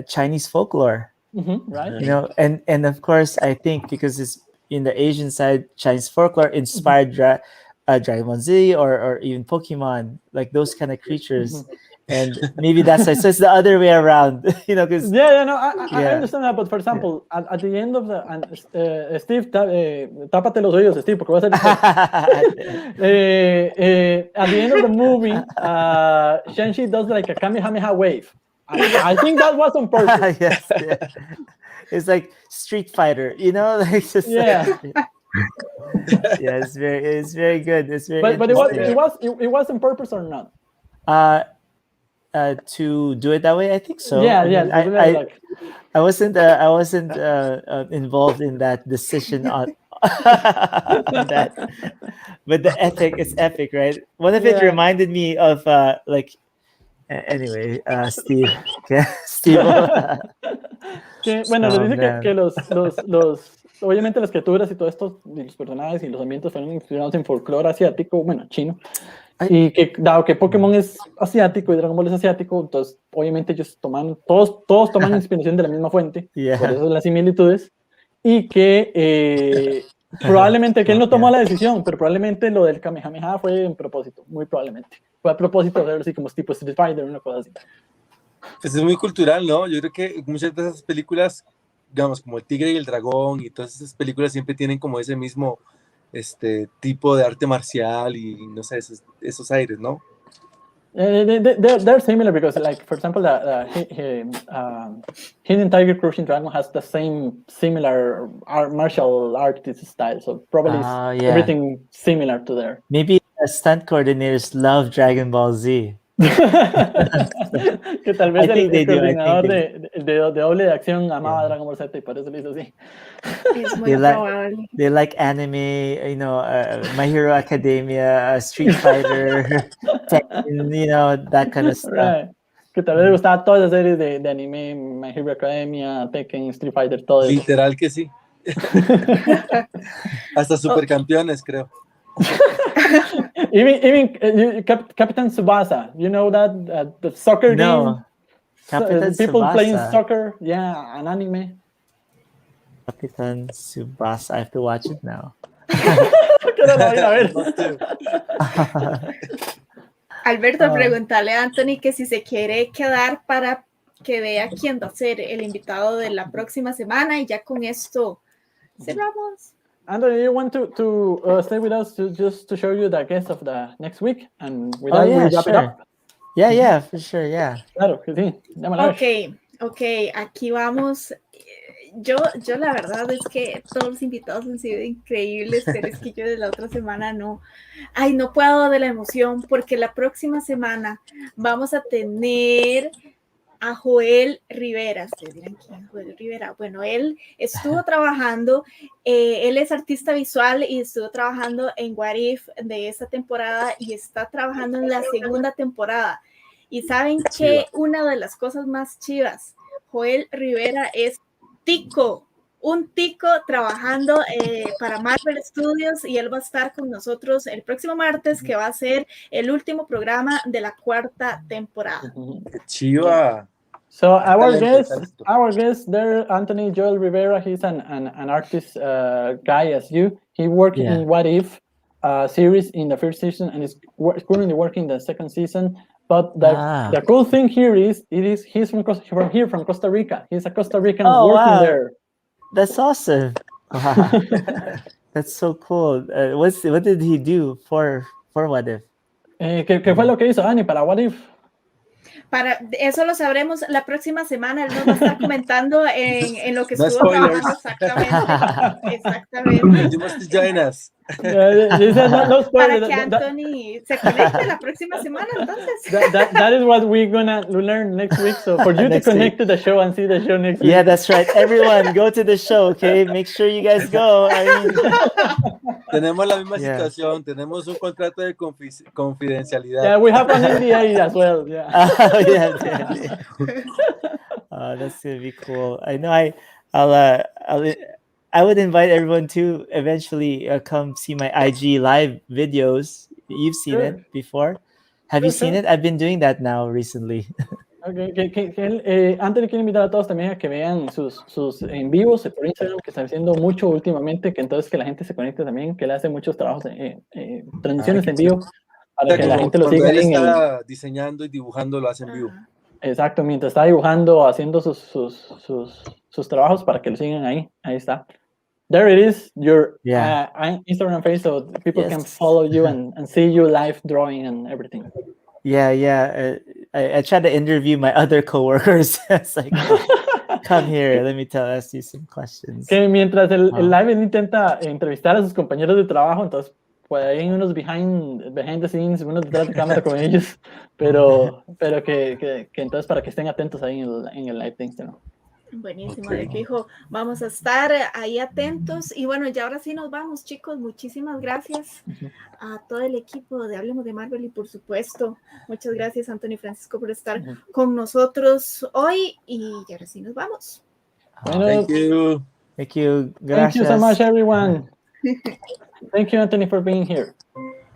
S5: Chinese folklore.
S3: Right.
S5: You know, and of course, I think because it's in the Asian side, Chinese folklore inspired Dragon Ball Z or even Pokemon, like those kind of creatures. And maybe that's why. So it's the other way around, you know, because
S3: I understand that. But for example, at the end of the Steve, tápate los oídos, Steve, porque va a ser at the end of the movie, Shanxi does like a Kamehameha wave. I think that was on purpose.
S5: Yes, it's like Street Fighter, you know, like just it's very good. It's very.
S3: But it was on purpose or not?
S5: To do it that way, I think so. I wasn't involved in that decision on that, but the it's epic, right? One of it reminded me of anyway, Steve. Steve.
S3: Bueno, les dice que los obviamente las criaturas y todo esto, los personajes y los ambientes fueron inspirados en folclore asiático, bueno, chino. Y que dado que Pokémon es asiático y Dragon Ball es asiático, entonces obviamente ellos todos toman inspiración de la misma fuente, por eso las similitudes, y que probablemente que él no tomó la decisión, pero probablemente lo del Kamehameha fue en propósito, muy probablemente. Fue a propósito de verlo así como tipo Street Fighter, una cosa así.
S2: Pues es muy cultural, ¿no? Yo creo que muchas de esas películas, digamos, como El Tigre y el Dragón y todas esas películas siempre tienen como ese mismo tipo de arte marcial y no sé, esos aires, ¿no?
S3: They're similar because, like, for example, Hidden Tiger Crushing Dragon has the similar martial artist style, so probably everything similar to there.
S5: Maybe the stunt coordinators love Dragon Ball Z.
S3: Que tal vez
S5: I think they
S3: el
S5: do. I
S3: coordinador
S5: think
S3: de doble de acción amaba
S5: Yeah.
S3: Dragon Ball Z y por eso lo hizo así.
S1: Es muy
S5: They like-
S1: probable.
S5: they like anime, My Hero Academia, Street Fighter, Tekken, that kind of stuff.
S3: Right. Que tal vez le gustaba todas las series de anime, My Hero Academia, Tekken, Street Fighter, todo eso.
S2: Literal que sí. Hasta supercampeones, creo.
S3: Even Captain Tsubasa, you know that the soccer game?
S5: No, Kapitan
S3: People playing
S5: Tsubasa.
S3: soccer, yeah, an anime.
S5: Kapitan Tsubasa. I have to watch it now.
S3: Que no lo voy a ver.
S1: Alberto, pregúntale a Anthony que si se quiere quedar para que vea quién va a ser el invitado de la próxima semana y ya con esto cerramos.
S3: Anthony, you want to stay with us just to show you the guest of the next week? And with that, we wrap it
S5: sure.
S3: up.
S5: Yeah, for sure, yeah.
S3: Claro que sí. Llámala a ver.
S1: Ok, aquí vamos. Yo la verdad es que todos los invitados han sido increíbles, pero es que yo de la otra semana no puedo de la emoción, porque la próxima semana vamos a tener a Joel Rivera. ¿Ustedes dirán quién es Joel Rivera? Bueno, él estuvo trabajando, él es artista visual y estuvo trabajando en What If de esta temporada y está trabajando en la segunda temporada. Y saben que una de las cosas más chivas, Joel Rivera es un tico trabajando para Marvel Studios, y él va a estar con nosotros el próximo martes, que va a ser el último programa de la 4ª temporada.
S2: Qué chiva.
S3: So our guest there, Anthony Joel Rivera, he's an artist guy as you. He worked in What If series in the first season and is currently working the second season. But the cool thing here is he's from Costa Rica. He's a Costa Rican working there.
S5: That's awesome. Wow. That's so cool. What did he do for What If?
S3: ¿Qué fue lo que hizo Dani para What If?
S1: Para eso lo sabremos la próxima semana. Él nos va a estar comentando en lo que estuvo trabajando exactamente.
S2: You must join us.
S1: Para que Anthony se conecte la próxima semana, entonces.
S3: That is what we're gonna learn next week. So for you to connect to the show and see the show next week.
S5: Yeah, that's right. Everyone, go to the show, okay? Make sure you guys go.
S2: Tenemos la misma situación. Tenemos un contrato de confidencialidad.
S3: Yeah, we have an NDA as well. Yeah.
S5: That's gonna be cool. I know. I would invite everyone to eventually come see my IG live videos. You've seen it before. Have you seen it? I've been doing that now recently.
S3: Okay. Anthony quiere invitar a todos también a que vean sus en vivos por Instagram, que están haciendo mucho últimamente, que entonces que la gente se conecte también, que él hace muchos trabajos, transmisiones en vivo, para que la gente lo siga.
S2: Él está diseñando y dibujando, lo hace en vivo.
S3: Exacto, mientras está dibujando, haciendo sus trabajos, para que lo sigan ahí está. There it is, your Instagram page, so people can follow you and see you live drawing and everything.
S5: Yeah. I tried to interview my other coworkers. It's like, come here, let me ask you some questions.
S3: Que mientras el live intenta entrevistar a sus compañeros de trabajo, entonces pues hay unos behind the scenes, unos detrás de cámara con ellos, pero que entonces para que estén atentos ahí en el live de Instagram.
S1: Buenísimo, de fijo, vamos a estar ahí atentos. Y bueno, ya ahora sí nos vamos, chicos. Muchísimas gracias a todo el equipo de Hablemos de Marvel y por supuesto, muchas gracias Anthony Francisco por estar con nosotros hoy, y ahora sí nos vamos.
S3: Bueno,
S5: Thank you. Gracias.
S3: Thank you so much, everyone. Thank you, Anthony, for being here.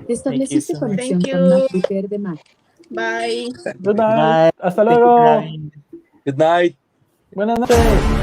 S7: Estableciste conexión con Mac Twitter de Mac.
S1: Bye.
S3: Goodbye. Hasta luego.
S2: Good night.
S3: Buenas noches.